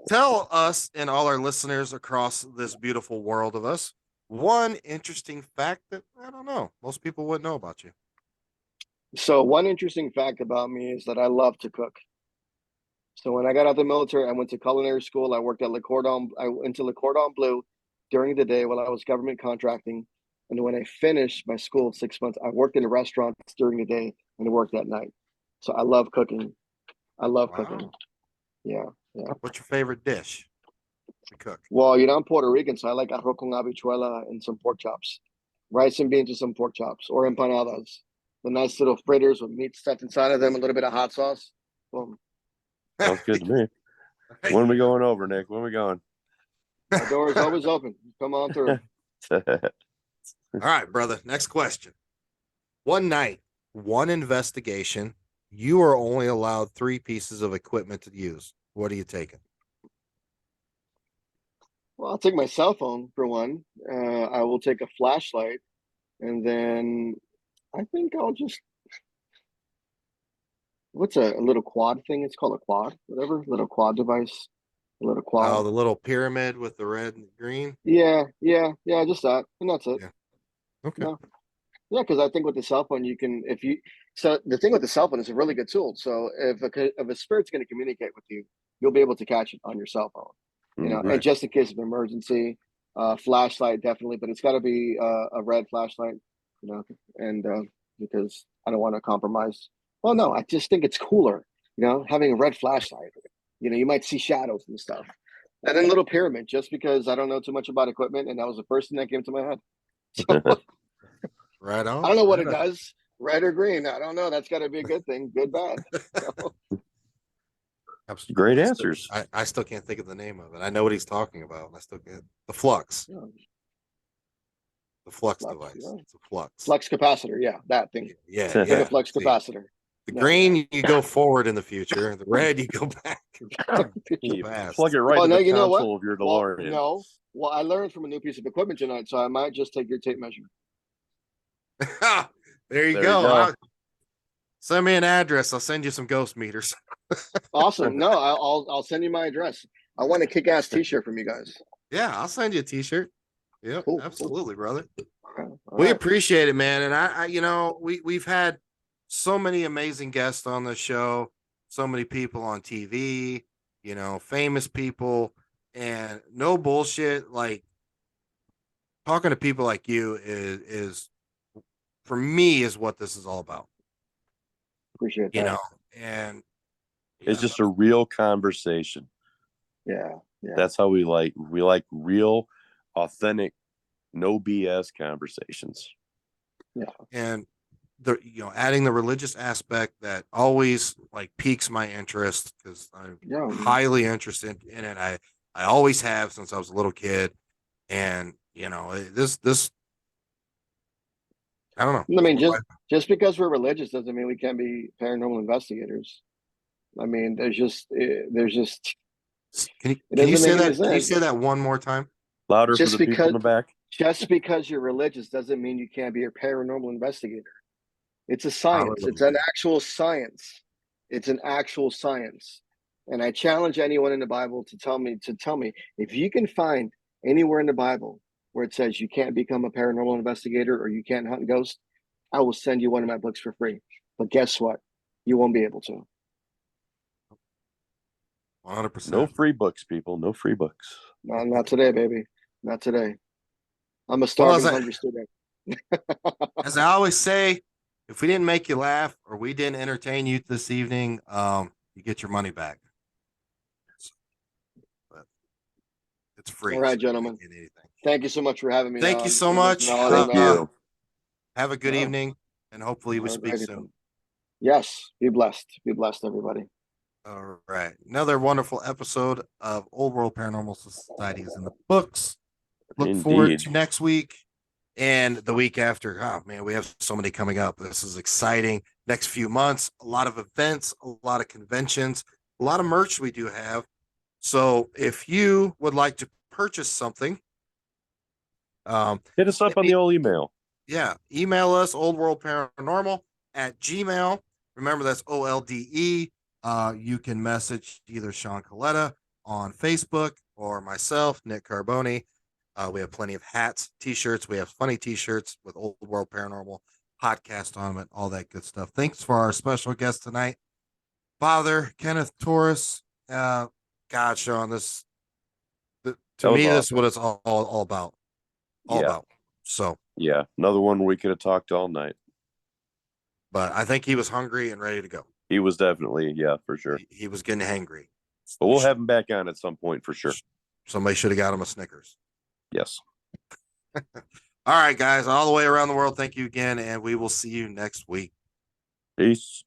Tell us and all our listeners across this beautiful world of us one interesting fact that I don't know most people wouldn't know about you. So one interesting fact about me is that I love to cook. So when I got out of the military, I went to culinary school. I worked at Le Cordon. I went to Le Cordon Bleu during the day while I was government contracting. And when I finished my school of 6 months, I worked in restaurants during the day and I worked at night. So I love cooking. I love cooking. Yeah. What's your favorite dish to cook? Well, I'm Puerto Rican, so I like arroz con habichuela and some pork chops. Rice and beans with some pork chops or empanadas. The nice little fritters with meat stuffed inside of them, a little bit of hot sauce. Boom. Sounds good to me. When are we going over, Nick? When are we going? The door is always open. Come on through. All right, brother. Next question. One night, one investigation, you are only allowed 3 pieces of equipment to use. What are you taking? Well, I'll take my cell phone for one. I will take a flashlight, and then I think I'll just what's a little quad thing? It's called a quad, whatever, little quad device, a little Oh, quad. the little pyramid with the red and green. Yeah, just that, and that's it. Yeah. Okay. No, yeah, because I think with the cell phone, you can if you. So the thing with the cell phone is a really good tool. So if a spirit's going to communicate with you, you'll be able to catch it on your cell phone. Mhm. And just in case of emergency, flashlight definitely, but it's got to be a red flashlight, and because I don't want to compromise. Well, no, I just think it's cooler, having a red flashlight. You might see shadows and stuff. And then little pyramid, just because I don't know too much about equipment, and that was the first thing that came to my head. So Right on. I don't know what right it on. does, red or green. I don't know. That's got to be a good thing, good, bad. Great I answers. I still can't think of the name of it. I know what he's talking about. I still can't. The flux. Yeah. The flux Flux, device. yeah. It's a flux. Flux capacitor, yeah, that thing. Yeah, Like yeah. a flux See, capacitor. the Yeah. green, you go forward in the future. The red, you go back. You Fast. plug it right Well, to no, the you know what? console of your Well, DeLorean. no. Well, I learned from a new piece of equipment tonight, so I might just take your tape measure. There you There go. you go. Send me an address. I'll send you some ghost meters. Awesome. No, I'll send you my address. I want a kick-ass T-shirt from you guys. Yeah, I'll send you a T-shirt. Yep, Cool. absolutely, brother. Okay. All We right. appreciate it, man. And we've had so many amazing guests on the show, so many people on TV, famous people, and no bullshit. Like talking to people like you is for me is what this is all about. Appreciate You that. know, and It's just a real conversation. Yeah. That's how we like real, authentic, no BS conversations. Yeah. And adding the religious aspect that always like piques my interest because I'm highly interested in it. I always have since I was a little kid, and this I don't know. I mean, just because we're religious doesn't mean we can't be paranormal investigators. I mean, there's just Can it you doesn't say make any that? Can you say sense. that one more time? Louder for Just the people in the back. Just because you're religious doesn't mean you can't be a paranormal investigator. It's a science. It's Hallelujah. an actual science. It's an actual science. And I challenge anyone in the Bible to tell me if you can find anywhere in the Bible where it says you can't become a paranormal investigator or you can't hunt ghosts, I will send you one of my books for free. But guess what? You won't be able to. 100%. No free books, people. No free books. No, not today, baby. Not today. I'm a starving, hungry student. As I always say, if we didn't make you laugh or we didn't entertain you this evening, you get your money back. But it's free. All right, so gentlemen. Thank you so much for having me. Thank you so much. Thank you. Have a good evening, and hopefully we speak soon. Yes. Be blessed. Be blessed, everybody. All right. Another wonderful episode of Old World Paranormal Society is in the books. Look forward to next week and the week after. Oh, man, we have so many coming up. This is exciting. Next few months, a lot of events, a lot of conventions, a lot of merch we do have. So if you would like to purchase something, hit us up on the old email. Yeah, email us oldworldparanormal@gmail. Remember, that's OLDE. You can message either Sean Coletta on Facebook or myself, Nick Carboni. We have plenty of hats, t-shirts. We have funny t-shirts with Old World Paranormal podcast on them, all that good stuff. Thanks for our special guest tonight, Father Kenneth Torres. God, Sean, this is what it's all about. About. So yeah, another one we could have talked all night. But I think he was hungry and ready to go. He was definitely, for sure. He was getting hangry. But we'll have him back on at some point for sure. Somebody should have got him a Snickers. Yes. All right, guys, all the way around the world. Thank you again, and we will see you next week. Peace.